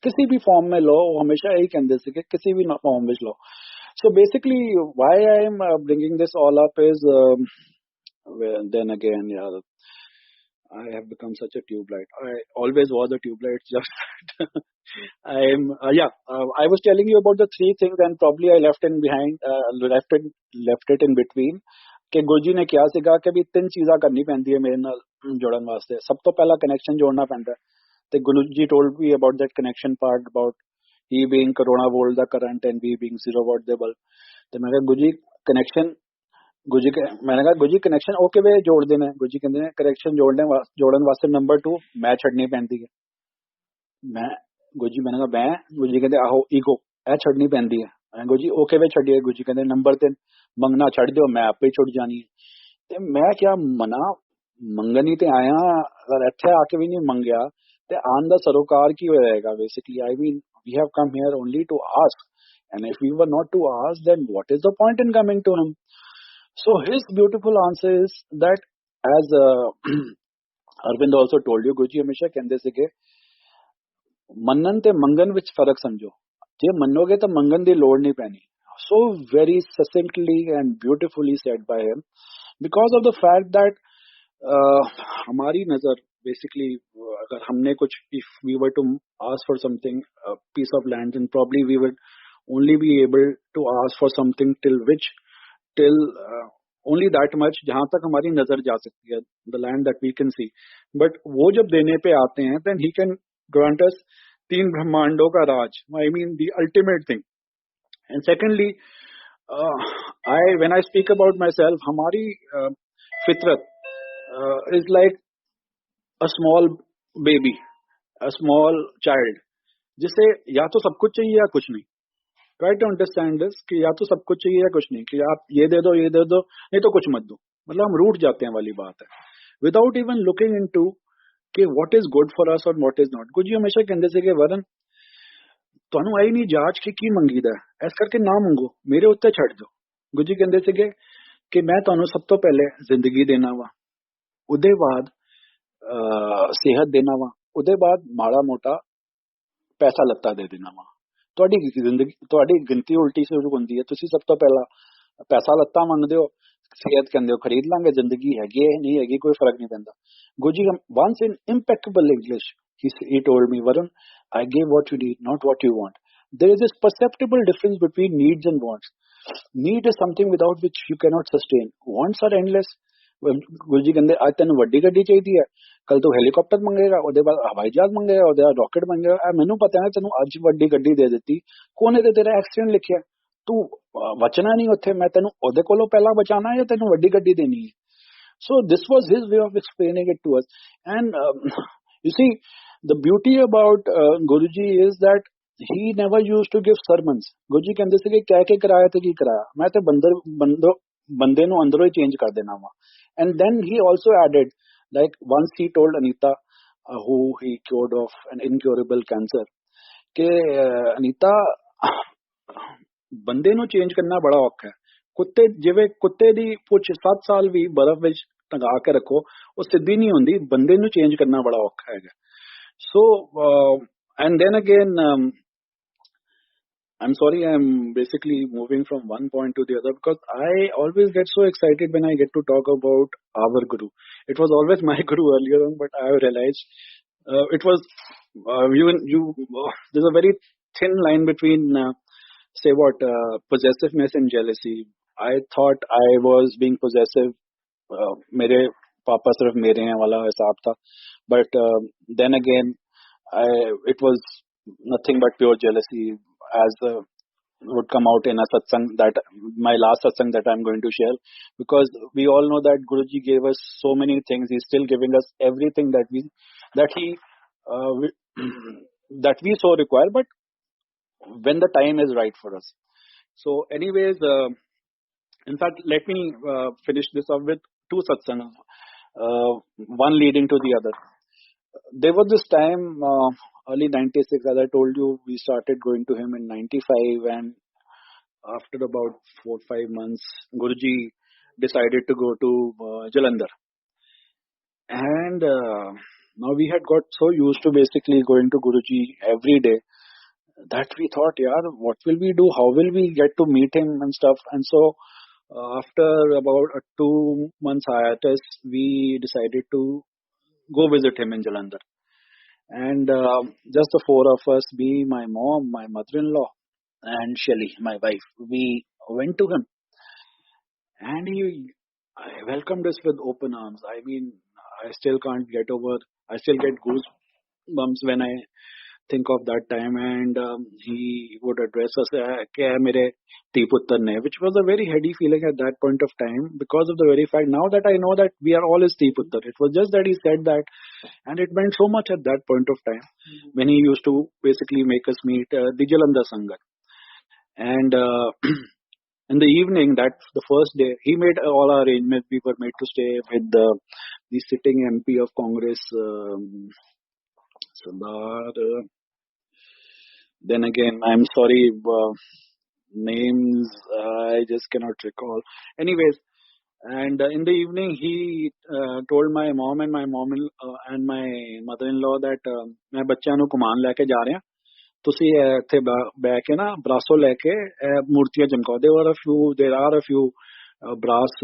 किसी भी फॉर्म में लो. हमेशा यही कहते थे कि किसी भी फॉर्म में लो. So basically why I am bringing this all up is then again, yeah, I have become such a tube light. I always was a tube light, just I was telling you about the three things and probably I left it in between. कि गुरुजी ने क्या सीखा कि भी 3 चीज़ां करनी पैंदी है मेरे नाल जोड़न वास्ते. सब तो पहला कनेक्शन जोड़ना पैंदा है. तो गुरुजी told me about that connection part, about he being corona volt the current and we being 0 watt the bulb. तो मैंने कहा गुरुजी कनेक्शन, मैंने कहा गुरुजी कनेक्शन ओके वे जोड़ देने. गुरुजी कहते हैं कनेक्शन जोड़न वास्ते नंबर 2 मैं छड़नी पैंदी है. मैं गुरुजी मैंने कहा मैं, गुरुजी कहते आहो ईगो ए छड़नी पैंदी है. गुरुजी ओके वे छड़िए. गुरुजी कहते नंबर 3 मंगना छड़ दो, मैं आपे छुड़ जानी है. ते मैं क्या मना मंगनी ते आया, अगर इत्थे आके भी नहीं मंगया ते आन दा सरोकार की होएगा basically. I mean We have come here only to ask. And if we were not to ask, then what is the point in coming to him? So his beautiful answer is that, as Arvind also told you, Guruji हमेशा कहते थे कि ਮੰਨਣ ਤੇ ਮੰਗਣ ਵਿੱਚ ਫਰਕ ਸਮਝੋ, ਜੇ ਮੰਨੋਗੇ ਤਾਂ ਮੰਗਣ ਦੀ ਲੋੜ ਨਹੀਂ ਪੈਣੀ. So very succinctly and beautifully said by him, because of the fact that हमारी नजर basically, अगर हमने कुछ, if we were to ask for something, a piece of land, then probably we would only be able to ask for something till only that much जहां तक हमारी नजर जा सकती है, the land that we can see. But वो जब देने पे आते हैं, then he can grant us तीन ब्रह्मांडों का राज, I mean the ultimate thing. And secondly, when I speak about myself, हमारी फितरत is like a small baby, a small child, जिसे या तो सब कुछ चाहिए या कुछ नहीं. Try to understand this, कि या तो सब कुछ चाहिए या कुछ नहीं, कि आप ये दे दो नहीं तो कुछ मत दो. मतलब हम रूठ जाते हैं वाली बात है, without even looking into कि what is good for us or what is not. गुरुजी हमेशा कहते थे कि वरन ਤੁਹਾਨੂੰ ਆਈ ਨਹੀਂ ਜਾਂਚ ਕਿ ਕੀ ਮੰਗੀਦਾ, ਇਸ ਕਰਕੇ ਨਾ ਮੰਗੋ, ਮੇਰੇ ਉੱਤੇ ਛੱਡ ਦਿਓ. ਗੁਰੂ ਜੀ ਕਹਿੰਦੇ ਸੀਗੇ ਕਿ ਮੈਂ ਤੁਹਾਨੂੰ ਸਭ ਤੋਂ ਪਹਿਲੇ ਜ਼ਿੰਦਗੀ ਦੇਣਾ ਵਾ, ਉਹਦੇ ਬਾਅਦ ਸਿਹਤ ਦੇਣਾ ਵਾ, ਉਹਦੇ ਬਾਅਦ ਮਾੜਾ ਮੋਟਾ ਪੈਸਾ ਲੱਤਾ ਦੇ ਦੇਣਾ ਵਾ. ਤੁਹਾਡੀ ਜ਼ਿੰਦਗੀ, ਤੁਹਾਡੀ ਗਿਣਤੀ ਉਲਟੀ ਸ਼ੁਰੂ ਹੁੰਦੀ ਹੈ. ਤੁਸੀਂ ਸਭ ਤੋਂ ਪਹਿਲਾਂ ਪੈਸਾ ਲੱਤਾ ਮੰਗਦੇ ਹੋ, ਸਿਹਤ ਕਹਿੰਦੇ ਹੋ ਖਰੀਦ ਲਾਂਗੇ, ਜ਼ਿੰਦਗੀ ਹੈਗੀ ਹੈ ਨਹੀਂ ਹੈਗੀ ਕੋਈ ਫਰਕ ਨਹੀਂ ਪੈਂਦਾ. Guru ji once in impeccable English he told me, Varun, I gave what you need, not what you want. There is this perceptible difference between needs and wants. Need is something without which you cannot sustain. Wants are endless. गुरु जी कहते आज तेन वड्डी गड्डी चाहिए, कल तू helicopter मंगेगा, ਉਹਦੇ ਬਾਅਦ ਹਵਾਈ ਜਹਾਜ਼ ਮੰਗੇਗਾ, ਉਹਦੇ ਬਾਅਦ ਰਾਕਟ ਮੰਗੇਗਾ. ਮੈਨੂੰ ਪਤਾ ਹੈ ਤੈਨੂੰ ਅੱਜ ਵੱਡੀ ਗੱਡੀ ਦੇ ਦਿੱਤੀ, ਕੋਨੇ ਤੇ ਤੇਰਾ ਐਕਸੀਡੈਂਟ ਲਿਖਿਆ, ਤੂੰ ਬਚਣਾ ਨਹੀਂ ਉੱਥੇ, ਮੈਂ ਤੈਨੂੰ ਉਹਦੇ ਕੋਲੋਂ ਪਹਿਲਾਂ ਬਚਾਣਾ ਜਾਂ ਤੈਨੂੰ ਵੱਡੀ ਗੱਡੀ ਦੇਣੀ ਹੈ. So this was his way of explaining it to us. And you see, the beauty about Guruji is that he never used to give sermons. Guruji ਕਹਿੰਦੇ ਸੀ ਕਿ ਕਹਿ ਕੇ ਕਰਾਇਆ ਤੇ ਕੀ ਕਰਾਇਆ, ਮੈਂ ਤੇ ਬੰਦੇ ਨੂੰ ਅੰਦਰੋਂ ਹੀ ਚੇਂਜ ਕਰ ਦੇਣਾ ਵਾ. And then he also added, like once he told Anita, who he cured of an incurable cancer, ਕਿ Anita, ਬੰਦੇ ਨੂੰ ਚੇਂਜ ਕਰਨਾ ਬੜਾ ਔਖਾ ਹੈ. ਕੁੱਤੇ, ਜਿਵੇਂ ਕੁੱਤੇ ਦੀ ਪੁੱਛ 7 ਸਾਲ ਵੀ ਬਰਫ਼ ਵਿੱਚ ਟੰਗਾ ਕੇ ਰੱਖੋ, ਉਹ ਸਿੱਧੀ ਨਹੀਂ ਹੁੰਦੀ, ਬੰਦੇ ਨੂੰ ਚੇਂਜ ਕਰਨਾ ਬੜਾ ਔਖਾ ਹੈਗਾ. So and then again, I'm sorry, I'm basically moving from one point to the other, because I always get so excited when I get to talk about our Guru. It was always my Guru earlier on, but I have realized it was there's a very thin line between possessiveness and jealousy. I thought I was being possessive. मेरे पापा सिर्फ मेरे हैं वाला हिसाब था, but then again it was nothing but pure jealousy, as would come out in a satsang, that my last satsang that I'm going to share, because we all know that Guruji gave us so many things. He's still giving us everything that we so require, but when the time is right for us. So anyways, in fact, let me finish this off with two satsangs, one leading to the other. There was this time, early 96, as I told you, we started going to him in 95, and after about 4-5 months, Guruji decided to go to Jalandhar. And now we had got so used to basically going to Guruji every day that we thought, yaar, what will we do? How will we get to meet him and stuff? And so after about a 2 months hiatus, we decided to go visit him in Jalandhar. And just the four of us, me, my mom, my mother-in-law, and Shelly, my wife, we went to him. And he welcomed us with open arms. I mean, I still get goosebumps when I think of that time. And he would address us, "Kya hai mere tii puttar ne," which was a very heady feeling at that point of time, because of the very fact now that I know that we are all his tii puttar. It was just that he said that, and it meant so much at that point of time, when he used to basically make us meet the Jalandhar Sangat. And in the evening, that's the first day, he made all our arrangements. We were made to stay with the sitting MP of Congress, Sardar Then again, I'm sorry, names I just cannot recall. Anyways, and in the evening, he told my mom and and my mother-in-law that मैं बच्चों ਨੂੰ ਘੁਮਾਉਣ ਲੈ ਕੇ ਜਾ ਰਿਹਾ ਤੁਸੀਂ ਇੱਥੇ ਬਹਿ ਕੇ ਨਾ ਬਰਾਸੋ ਲੈ ਕੇ ਮੂਰਤੀਆਂ ਚਮਕਾਓ there are a few brass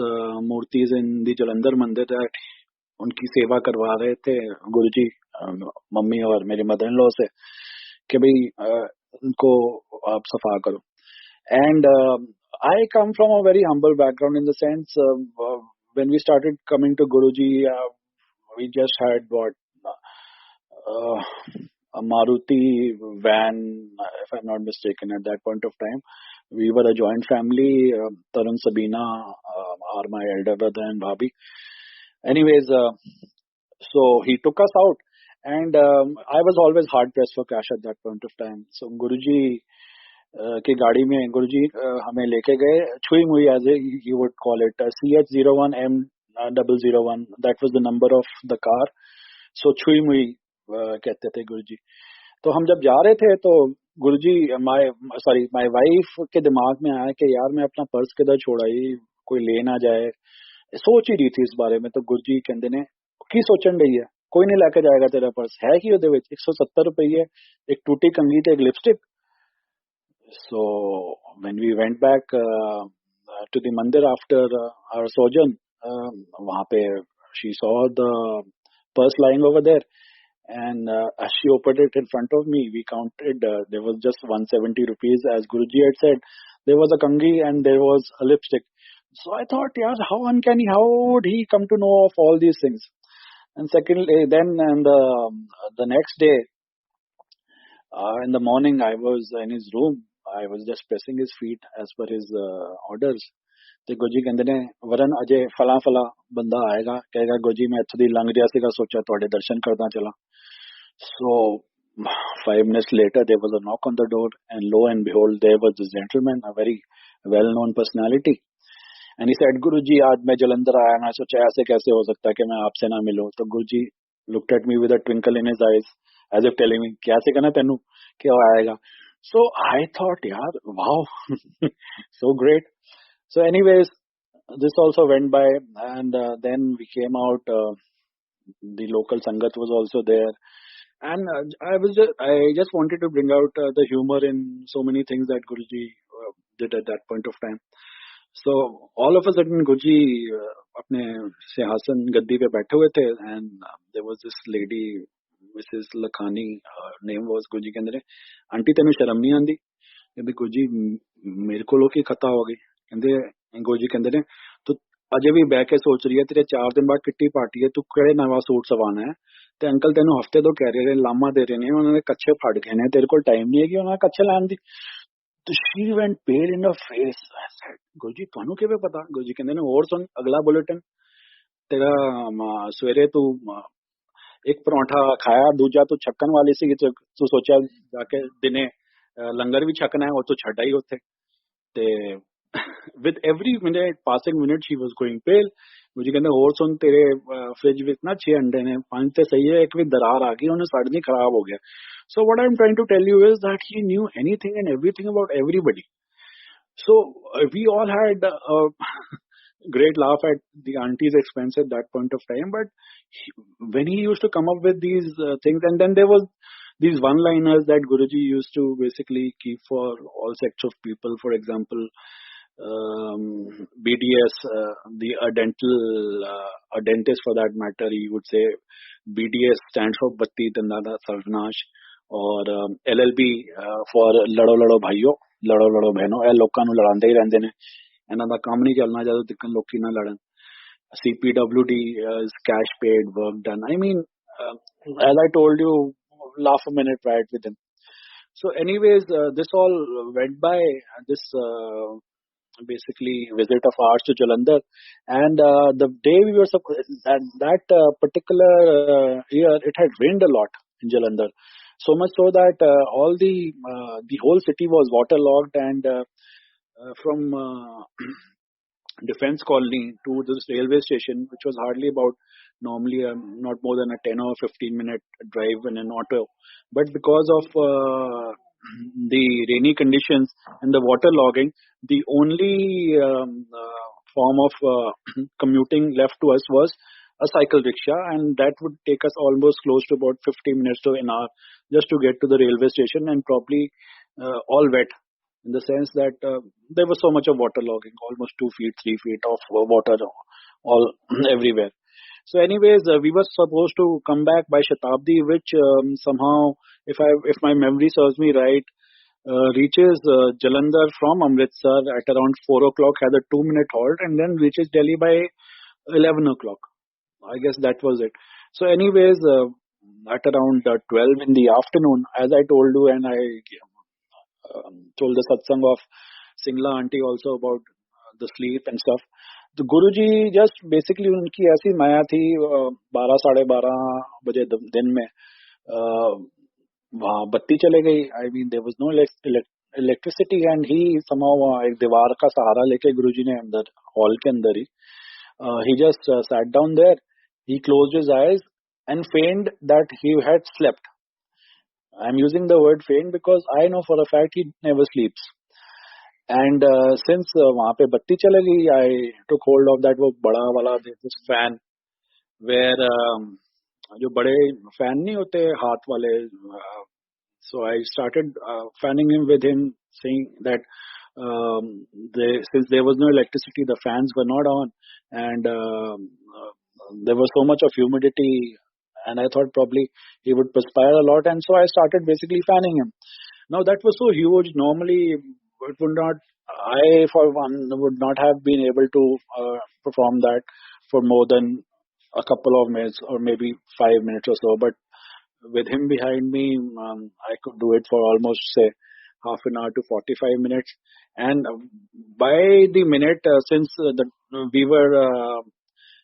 मूर्तिज in the Jalandhar मंदिर that उनकी सेवा करवा रहे थे गुरुजी मम्मी और मेरे मदर इन लॉ से कि भाई उनको आप सफा करो. And I come from a very humble background in the sense when we started coming to Guruji, we just had what uh, a Maruti van, if I'm not mistaken, at that point of time. We were a joint family. Tarun, Sabina are my elder brother and Bhabhi. Anyways, so he took us out, and I was always hard pressed for cash at that point of time. So Guruji की गाड़ी में गुरुजी हमें लेके गए Chhui Mui as you would call it CH01M001 that was the number of the car. So Chhui Mui कहते थे गुरुजी. तो हम जब जा रहे थे तो गुरुजी माय वाइफ के दिमाग में आया कि यार मैं अपना पर्स किधर छोड़ाई कोई ले ना जाए. सोच ही रही थी इस बारे में. तो गुरुजी कहते ने की सोचन रही है कोई नहीं लेके जाएगा तेरा पर्स है कि ਉਹਦੇ ਵਿੱਚ 170 रुपये एक टूटी कंघी ਤੇ एक lipstick. So when we went back to the mandir after our sojourn, वहाँ पे she saw the purse lying over there, and as she opened it in front of me, we counted. There was just 170 rupees, as Guruji had said. There was a kangi and there was a lipstick. So I thought, yeah, how uncanny? How would he come to know of all these things? And secondly, then and the next day, in the morning, I was in his room. I was just pressing his feet as per his orders. ਤੇ ਗੁਰਜੀ ਕਹਿੰਦੇ ਨੇ ਵਰਨ ਅਜੇ ਫਲਾ ਬੰਦਾ ਆਏਗਾ ਕਹੇਗਾ ਗੁਰਜੀ ਮੈਂ ਇੱਥੋਂ ਦੀ ਲੰਘ ਰਿਹਾ ਸੀਗਾ ਸੋਚਿਆ ਤੁਹਾਡੇ ਦਰਸ਼ਨ ਕਰਦਾ ਚਲਾ. So 5 minutes later there was a knock on the door, and lo and behold there was this gentleman, a very well known personality, and he said गुरुजी आज मैं जलंधर आया. मैं सोचा ऐसे कैसे हो सकता है कि मैं आपसे ना मिलूं. तो गुरुजी looked at me with a twinkle in his eyes as if telling me कैसे कहना तेनू कि वो आएगा. So I thought, yeah, wow, so great. So anyways, this also went by, and then we came out. The local sangat was also there, and I just wanted to bring out the humor in so many things that Guruji did at that point of time. So all of a sudden, Guruji अपने सिंहासन गद्दी पे बैठे हुए थे, and there was this lady. Mrs. Lakhani, her name was. गुरुजी कहते ने aunty तेन शर्म नहीं आती. कहते गुरुजी मेरे को की खता हो गई. कहते गुरुजी कहते ने तू अजे भी बह के सोच रही है तेरे 4 दिन बाद किट्टी पार्टी है तू केड़े नवा सूट सवाना है ते अंकल तेन हफ्ते तो कह रहे लामा दे रहे ने उन्होंने कच्छे फड़ गए ने तेरे को टाइम नहीं है कि उन्होंने कच्छे लैन दी. तो she went pale in the face. Guruji तुहानू किवें पता. गुरुजी कहते ने होर सुन अगला बुलेटिन तेरा सवेरे तू एक परौंठा खाया दूजा तू छक्कन वाली सी तू सोचा जाके दिने लंगर भी छकना है और तू छड्डा ही उत्थे ते with every passing minute she was going pale. मुझे कहते और सुन तेरे फ्रिज में ना 6 अंडे ने 5 ते सही है एक भी दरार आ गई उन्हें सड़नी खराब हो गया. So what I'm trying to tell you is that he knew anything and everything about everybody. So we all had a great laugh at the auntie's expense at that point of time. But when he used to come up with these things, and then there was these one-liners that Guruji used to basically keep for all sects of people. For example, BDS, a dentist for that matter, he would say BDS stands for Batti Dandada Sarvanash, or LLB for Lado Lado Bhaiyo, Lado Lado Bheno. ਇਹ ਲੋਕਾਂ ਨੂੰ ਲੜਾਉਂਦੇ ਹੀ ਰਹਿੰਦੇ ਨੇ. ਇਹਨਾਂ ਦਾ ਕੰਮ ਨਹੀਂ ਚੱਲਣਾ ਜਦੋਂ ਤੱਕ ਲੋਕੀ ਨਾ ਲੜਨ. CPWD is cash paid, work done. I mean, as I told you, laugh a minute right with him. So anyways, this all went by, this basically visit of ours to Jalandhar, and the day we were that particular year it had rained a lot in Jalandhar, so much so that all the whole city was waterlogged, and from Defense Colony to this railway station, which was hardly about normally not more than a 10 or 15 minute drive in an auto, but because of the rainy conditions and the water logging, the only form of commuting left to us was a cycle rickshaw, and that would take us almost close to about 50 minutes to an hour just to get to the railway station, and probably all wet, in the sense that there was so much of water logging, almost 2 feet, 3 feet of water all everywhere. So, anyways, we were supposed to come back by Shatabdi, which somehow, if my memory serves me right, reaches Jalandhar from Amritsar at around 4 o'clock, has a 2 minute halt, and then reaches Delhi by 11 o'clock. I guess that was it. So, anyways, at around 12 in the afternoon, as I told you, and I told the satsang of Singla auntie also about the sleep and stuff. तो गुरुजी just basically उनकी ऐसी माया थी 12 साढ़े 12 बजे दिन में वहाँ बत्ती चले गई. I mean there was no electricity, and he somehow एक दीवार का सहारा लेके गुरुजी ने अंदर हॉल के अंदर ही he just sat down there. He closed his eyes and feigned that he had slept. I'm using the word feigned because I know for a fact he never sleeps. And since वहाँ पे बत्ती चले गई, I took hold of that वो बड़ा वाला this fan where जो बड़े fan नहीं होते हाथ वाले, so I started fanning him with him, saying that since there was no electricity, the fans were not on, and there was so much of humidity, and I thought probably he would perspire a lot, and so I started basically fanning him. Now that was so huge. Normally, it would not. I, for one, would not have been able to perform that for more than a couple of minutes or maybe 5 minutes or so. But with him behind me, I could do it for almost say half an hour to 45 minutes. And by the minute, since we were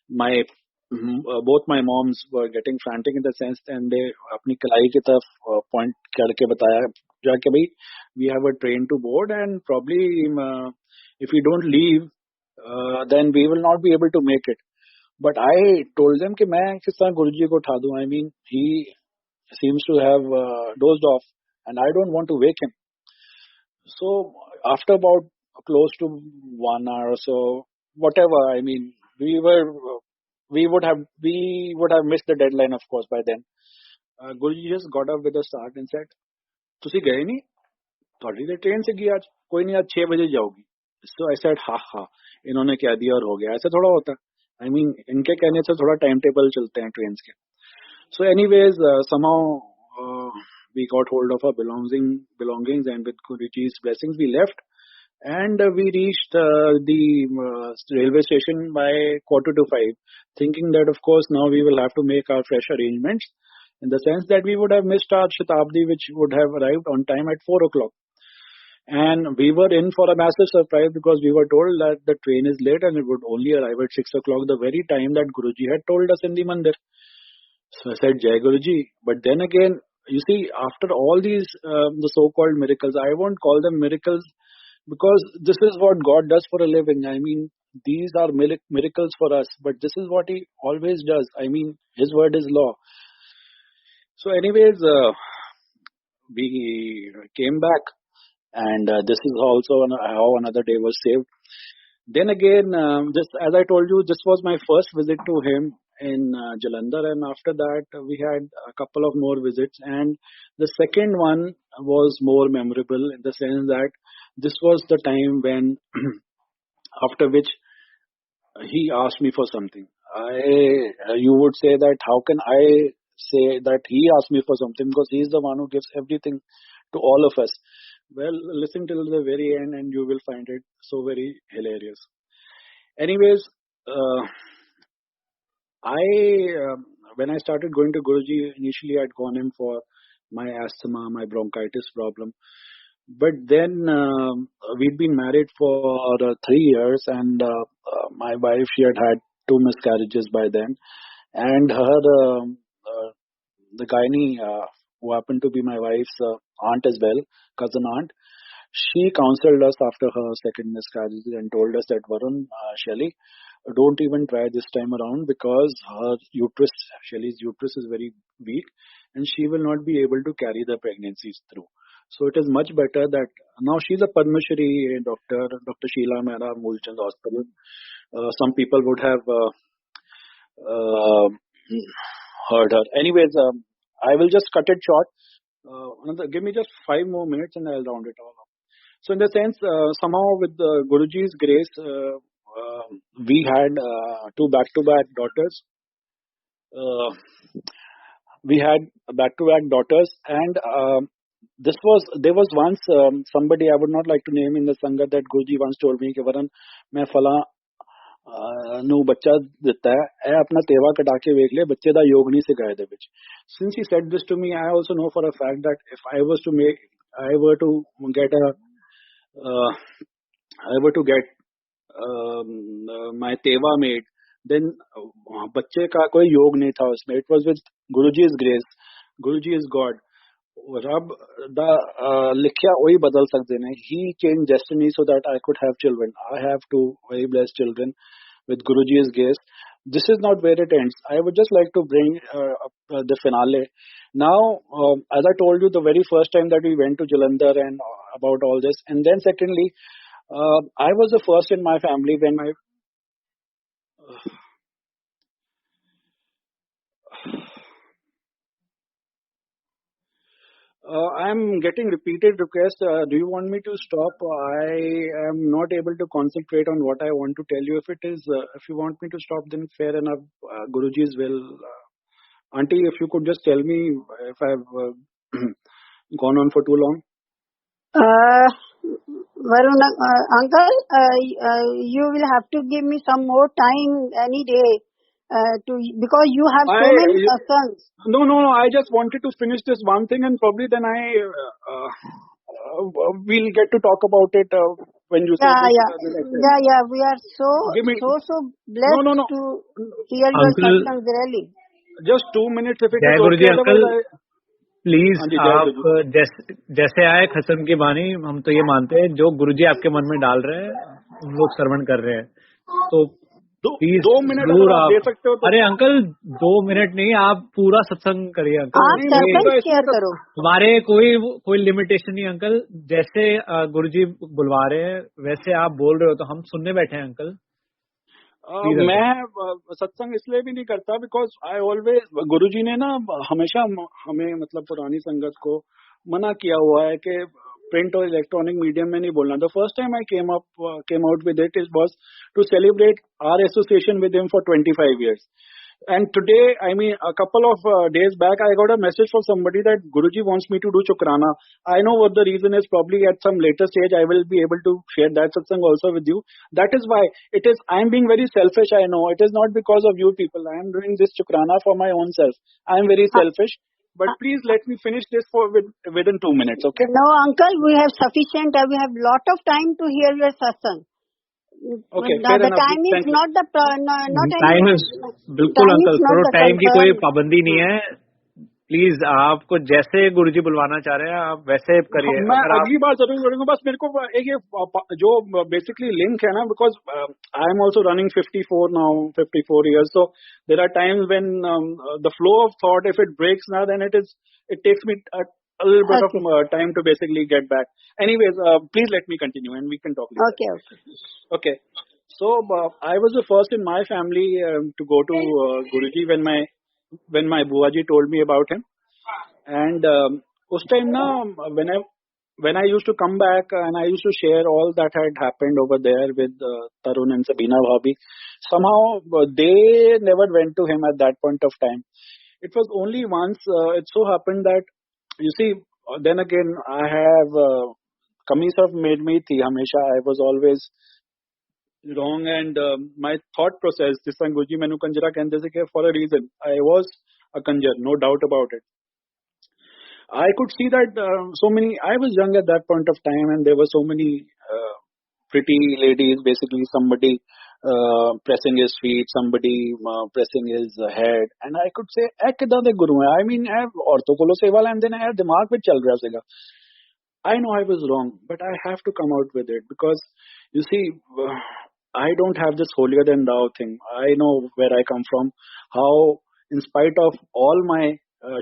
my both my moms were getting frantic in the sense, and they अपनी कलाई की तरफ point करके बताया जाके भाई we have a train to board, and probably if we don't leave then we will not be able to make it. But I told them कि मैं किस तरह गुरुजी को उठा दूं. I mean he seems to have dozed off, and I don't want to wake him. So after about close to 1 hour or so, whatever, I mean we would have missed the deadline, of course, by then. Guruji just got up with a start and said, "तुसी गए नहीं? थोड़ी देर train से गई आज. कोई नहीं, आज 6 बजे जाओगी." So I said, "हा, इन्होंने कह दिया और हो गया." ऐसा थोड़ा होता. I mean, इनके कहने से थोड़ा टाइम टेबल चलते हैं ट्रेन के. So, anyways, somehow we got hold of our belongings, and with Guruji's blessings, we left. And we reached the railway station by 4:45, thinking that, of course, now we will have to make our fresh arrangements, in the sense that we would have missed our Shatabdi, which would have arrived on time at 4 o'clock. And we were in for a massive surprise, because we were told that the train is late and it would only arrive at 6 o'clock, the very time that Guruji had told us in the mandir. So I said, Jai Guruji. But then again, you see, after all these the so-called miracles, I won't call them miracles, because this is what God does for a living. I mean, these are miracles for us, but this is what He always does. I mean, His word is law. So anyways, we came back, and this is also how another day was saved. Then again, just as I told you, this was my first visit to him in Jalandhar, and after that we had a couple of more visits, and the second one was more memorable, in the sense that this was the time when after which he asked me for something. You would say that how can I say that he asked me for something, because he is the one who gives everything to all of us. Well, listen till the very end and you will find it so very hilarious. Anyways, when I started going to Guruji, initially I'd gone in for my asthma, my bronchitis problem. But then we'd been married for 3 years, and my wife, she had 2 miscarriages by then. And the gynae, who happened to be my wife's aunt as well, cousin aunt, she counseled us after her second miscarriage and told us that, Varun, Shelly, don't even try this time around, because her uterus, Shelly's uterus is very weak, and she will not be able to carry the pregnancies through. So it is much better that now she's a Padma Shri doctor, Dr. Sheila Mehra, Moolchand Hospital. Some people would have uh, heard her. Anyways, I will just cut it short. Give me just 5 more minutes and I'll round it all up. So in the sense, somehow with Guruji's grace, we had two back-to-back daughters. We had back-to-back daughters, and there was once somebody, I would not like to name in the Sangha, that Guruji once told me कि वरन मैं फला ਨੂੰ ਬੱਚਾ ਦਿੱਤਾ ਹੈ, ਇਹ ਆਪਣਾ ਤੇਵਾ ਕਟਾ ਕੇ ਵੇਖ ਲੈ, ਬੱਚੇ ਦਾ ਯੋਗ ਨਹੀਂ ਸਿਖਾਏ ਦੇ ਵਿੱਚ. Since he said this to me, I also know for a fact that if I were to get my teva made, then बच्चे का कोई योग नहीं था उसमें. It was with Guruji's grace. Guruji is God. रब दा लिखिया वही बदल सकते ने. He changed destiny so that I could have children. I have two very blessed children with Guruji's grace. This is not where it ends. I would just like to bring the finale. Now, as I told you the very first time that we went to Jalandhar and about all this, and then secondly, I was the first in my family when my I'm getting repeated requests. Do you want me to stop? I am not able to concentrate on what I want to tell you. If you want me to stop, then fair enough. Guruji's will. Auntie, if you could just tell me if I've gone on for too long. Varun, uncle, you will have to give me some more time any day because you have so many sons. No. I just wanted to finish this one thing, and probably then we'll get to talk about it when you say this. Yeah. We are so blessed to hear your satsang really. Just 2 minutes if it जय is Guruji okay. Uncle please आप गुरुजी. जैसे आए खत्म की बानी, हम तो ये मानते हैं जो गुरुजी आपके मन में डाल रहे हैं हम लोग श्रवण कर रहे हैं. तो प्लीज 2 मिनट अगर आप दे सकते हो तो. अरे अंकल 2 मिनट नहीं, आप पूरा सत्संग करिए अंकल. आप शेयर करो. हमारे कोई लिमिटेशन नहीं अंकल. जैसे गुरुजी बुलवा रहे हैं वैसे आप बोल रहे हो तो हम सुनने बैठे हैं अंकल. मैं सत्संग इसलिए भी नहीं करता बिकॉज आई ऑलवेज, गुरुजी ने ना हमेशा हमें मतलब पुरानी संगत को मना किया हुआ है कि प्रिंट और इलेक्ट्रॉनिक मीडियम में नहीं बोलना. The first time I came out with it was to celebrate our association with him for 25 years. And today, I mean, a couple of days back, I got a message from somebody that Guruji wants me to do Chukrana. I know what the reason is. Probably at some later stage, I will be able to share that satsang also with you. That is why I am being very selfish. I know it is not because of you people. I am doing this Chukrana for my own self. I am very selfish. But please let me finish this within 2 minutes, okay? No, uncle, we have sufficient. We have lot of time to hear your satsang. Okay, the time is not the time बिल्कुल uncle, थोड़ा time की कोई पाबंदी नहीं है. Please आपको जैसे गुरुजी बुलवाना चाह रहे हैं आप वैसे करिए. मैं अगली बार जरूर करूंगा. बस मेरे को एक जो बेसिकली लिंक है ना, because I am also running 54 years. So there are times when the flow of thought, if it breaks now, then it takes me a little bit of time to basically get back. Anyways, please let me continue and we can talk later. Okay. So I was the first in my family to go to Guruji when my Buaji told me about him. And us time na, when I used to come back and I used to share all that had happened over there with Tarun and Sabina Bhabi, somehow they never went to him at that point of time. It was only once it so happened that, you see, then again, I have kamis of made me thi hamesha. I was always wrong, and my thought process, this time Guruji mainu kanjara kehte se ke for a reason. I was a kanjar, no doubt about it. I could see that I was young at that point of time, and there were so many pretty ladies, basically somebody pressing his feet, somebody pressing his head, and I could say, "Eh, kida de guru hai?" I mean, औरतों को लो सेवा लेन देना है, दिमाग पे चल रहा सेगा. I know I was wrong, but I have to come out with it because, you see, I don't have this holier than thou thing. I know where I come from, how in spite of all my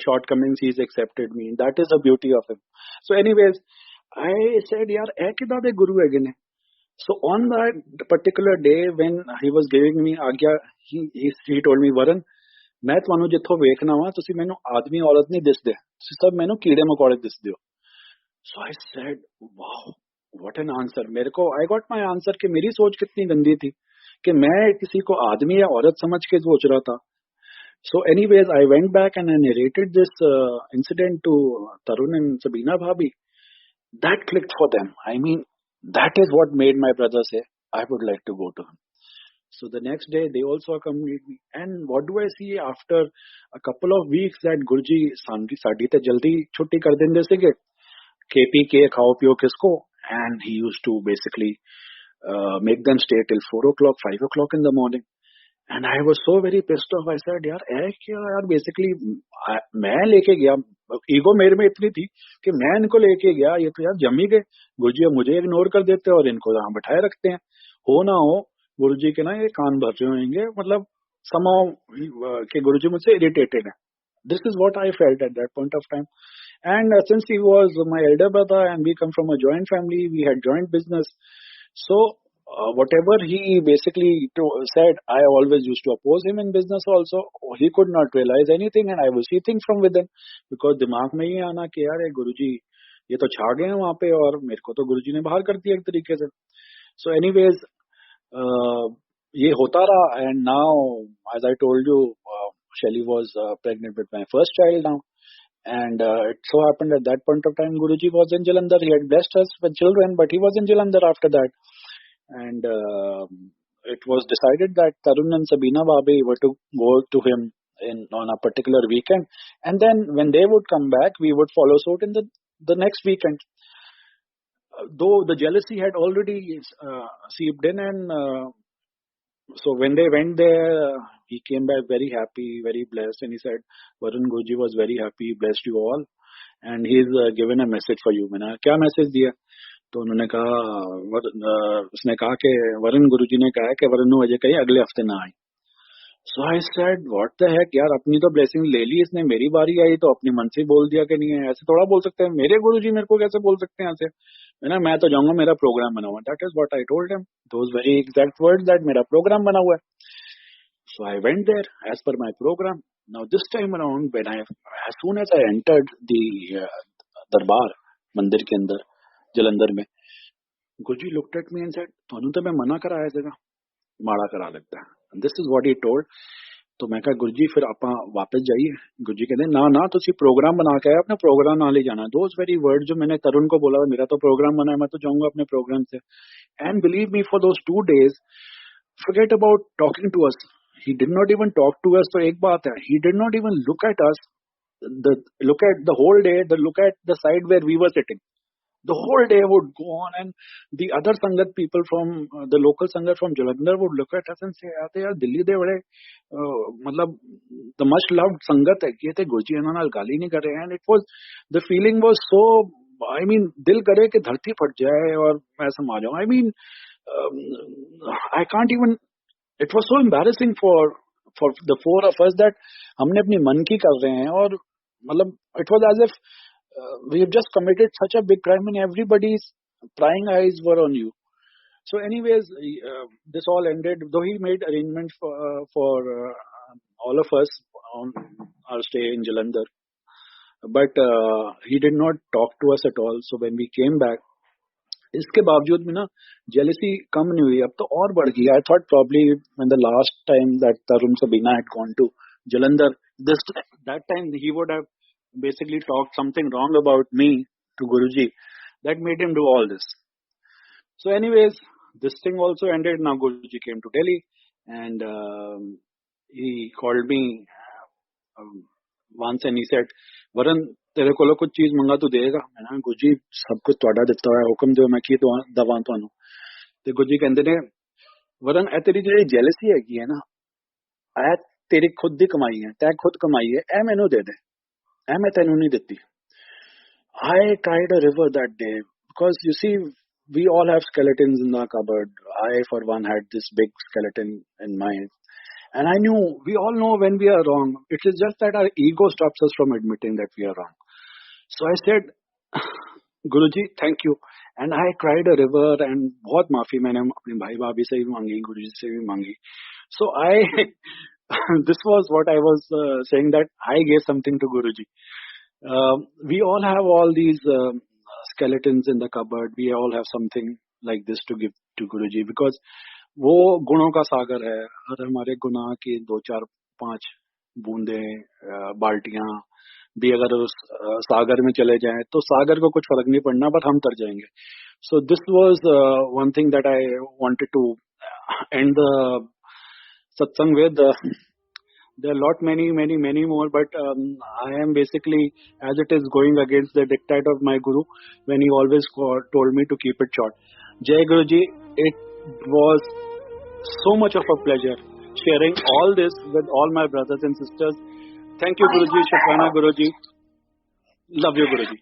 shortcomings, he's accepted me. That is the beauty of him. So anyways, I said, yaar, ek kida de guru hai gine. So on that particular day when he was giving me agya, he told me, Varun, मैं ਤੁਹਾਨੂੰ ਜਿੱਥੋਂ ਵੇਖਣਾ ਵਾ ਤੁਸੀਂ ਮੈਨੂੰ ਆਦਮੀ ਔਰਤ ਨਹੀਂ ਦਿਸਦੇ, ਤੁਸੀਂ ਸਭ ਮੈਨੂੰ ਕੀੜੇ ਮਕੌੜੇ ਦਿਸਦੇ ਹੋ. So I said, wow, what an answer. मेरे को I got my answer कि मेरी सोच कितनी गंदी थी कि मैं किसी को आदमी या औरत समझ के सोच रहा था. So anyways, I went back and I narrated this incident to Tarun and Sabina Bhabhi. That clicked for them. I mean, that is what made my brother say, I would like to go to him. So the next day, they also accompanied me. And what do I see after a couple of weeks that Guruji saadi te jaldi chutti kar dende sige. KP ke khao piyo kisko. And he used to basically make them stay till 4 o'clock, 5 o'clock in the morning. And I was so very pissed off. I said, yaar, basically, मैं लेके गया, ego मेरे में इतनी थी कि मैं इनको लेके गया, ये तो यार जम ही गए. गुरुजी मुझे इग्नोर कर देते और इनको यहाँ बैठाए रखते हैं. हो ना हो, गुरुजी के ना ये कान भर रहे होंगे, मतलब somehow कि गुरुजी मुझसे irritated है. This is what I felt at that point of time. And since he was my elder brother and we come from a joint family, we had joint business. So whatever he basically said, I always used to oppose him in business also. He could not realize anything and I will see things from within. Because दिमाग में ही आना कि यार गुरुजी ये तो छा गए हैं वहाँ पे और मेरे को तो गुरुजी ने बाहर कर दिया एक तरीके से. So anyways, ये होता रहा. And now, as I told you, Shelly was pregnant with my first child now. And it so happened at that point of time, Guruji was in Jalandhar. He had blessed us with children, but he was in Jalandhar after that. And it was decided that Tarun and Sabina Bhabhi were to go to him on a particular weekend. And then when they would come back, we would follow suit in the next weekend. Though the jealousy had already seeped in, and so when they went there, he came back very happy, very blessed, and he said, Varun, Guruji was very happy, blessed you all, and he's given a message for you. मैंने क्या message दिया? तो उन्होंने कहा, उसने कहा कि वरुण गुरुजी ने कहा है कि वरुण अजय कहीं अगले हफ्ते ना आए. So I said, what the heck यार, अपनी तो blessing ले ली इसने, मेरी बारी आई तो अपने मन से बोल दिया कि नहीं है. ऐसे थोड़ा बोल सकते हैं, मेरे गुरुजी मेरे को कैसे बोल सकते हैं ऐसे? मैं तो जाऊंगा, मेरा प्रोग्राम बना हुआ. That is what I told him. Those very exact words, that मेरा प्रोग्राम बना हुआ है. So I went there as per my program. Now this time around, as soon as I entered the दरबार मंदिर के अंदर जलंधर में, Guruji looked at me and said, "तोनू तो मैं मना करा है जगह, माड़ा करा लगता है." And this is what he told. तो मैं कहा, गुरुजी फिर आप वापस जाइए. गुरुजी कहते ना तुसी प्रोग्राम बना के आए, अपना प्रोग्राम ना ले जाना. Those very words जो मैंने तरुण को बोला, मेरा तो प्रोग्राम बना है, मैं तो जाऊंगा अपने प्रोग्राम से. And believe me, for those 2 days, forget about talking to us. He did not even talk to us. तो एक बात है, he did not even look at us. Look at the whole day, look at the side where we were sitting. The whole day would go on, and the other Sangat people from the local Sangat from Jalandhar would look at us and say, यार दिल्ली दे बड़े मतलब the much loved Sangat है, ये थे गुरुजी इन्होंने गाली नहीं करे. And it was, the feeling was so, I mean, दिल करे कि धरती फट जाए और मैं समा जाऊं. I mean, I can't even. It was so embarrassing for the 4 of us that हमने अपनी मन की कर रहे हैं और मतलब it was as if we have just committed such a big crime and everybody's prying eyes were on you. So anyways, this all ended, though he made arrangements for all of us on our stay in Jalandhar. But he did not talk to us at all. So when we came back, इसके बावजूद में ना jealousy कम नहीं हुई, अब तो और बढ़ गई. I thought probably when the last time that Tarun Sabina had gone to Jalandhar, that time he would have basically talked something wrong about me to Guruji that made him do all this. So anyways, this thing also ended. Now Guruji came to Delhi and he called me once and he said, Varun, तेरे कोलों कुछ चीज मंगा तो देगा? मैंने गुरुजी सब कुछ तोड़ा देता है, हुक्म दो मैं की दवा तुहानू. ते गुरुजी कहंदे ने, वरन ए तेरी जेहड़ी जेलसी हैगी है ना, ए तेरी खुद दी कमाई है, तै खुद कमाई है, ए मैनू दे दे, ए मैं तैनू नहीं दित्ती. I tried a river that day because you see, we all have skeletons in the cupboard. I for one had this big skeleton in mine. And I knew, we all know when we are wrong. It is just that our ego stops us from admitting that we are wrong. So I said, Guruji, thank you. And I cried a river and बहुत माफी मैंने अपने भाई भाभी से भी मांगी, गुरुजी से भी मांगी. So this was what I was saying, that I gave something to Guruji. We all have all these skeletons in the cupboard. We all have something like this to give to Guruji, because वो गुणों का सागर है. और हमारे गुनाह की 2, 4, 5 बूंदे, बाल्टियां भी अगर उस सागर में चले जाएं तो सागर को कुछ फर्क नहीं पड़ना, बट हम तर जाएंगे. So this was one thing that I wanted to end the satsang with. There are many more, but I am basically, as it is going against the dictate of my guru, when he always told me to keep it short. Jai Guruji, it was so much of a pleasure sharing all this with all my brothers and sisters. Thank you, Guruji. Shukrana, Guruji. Love you, Guruji.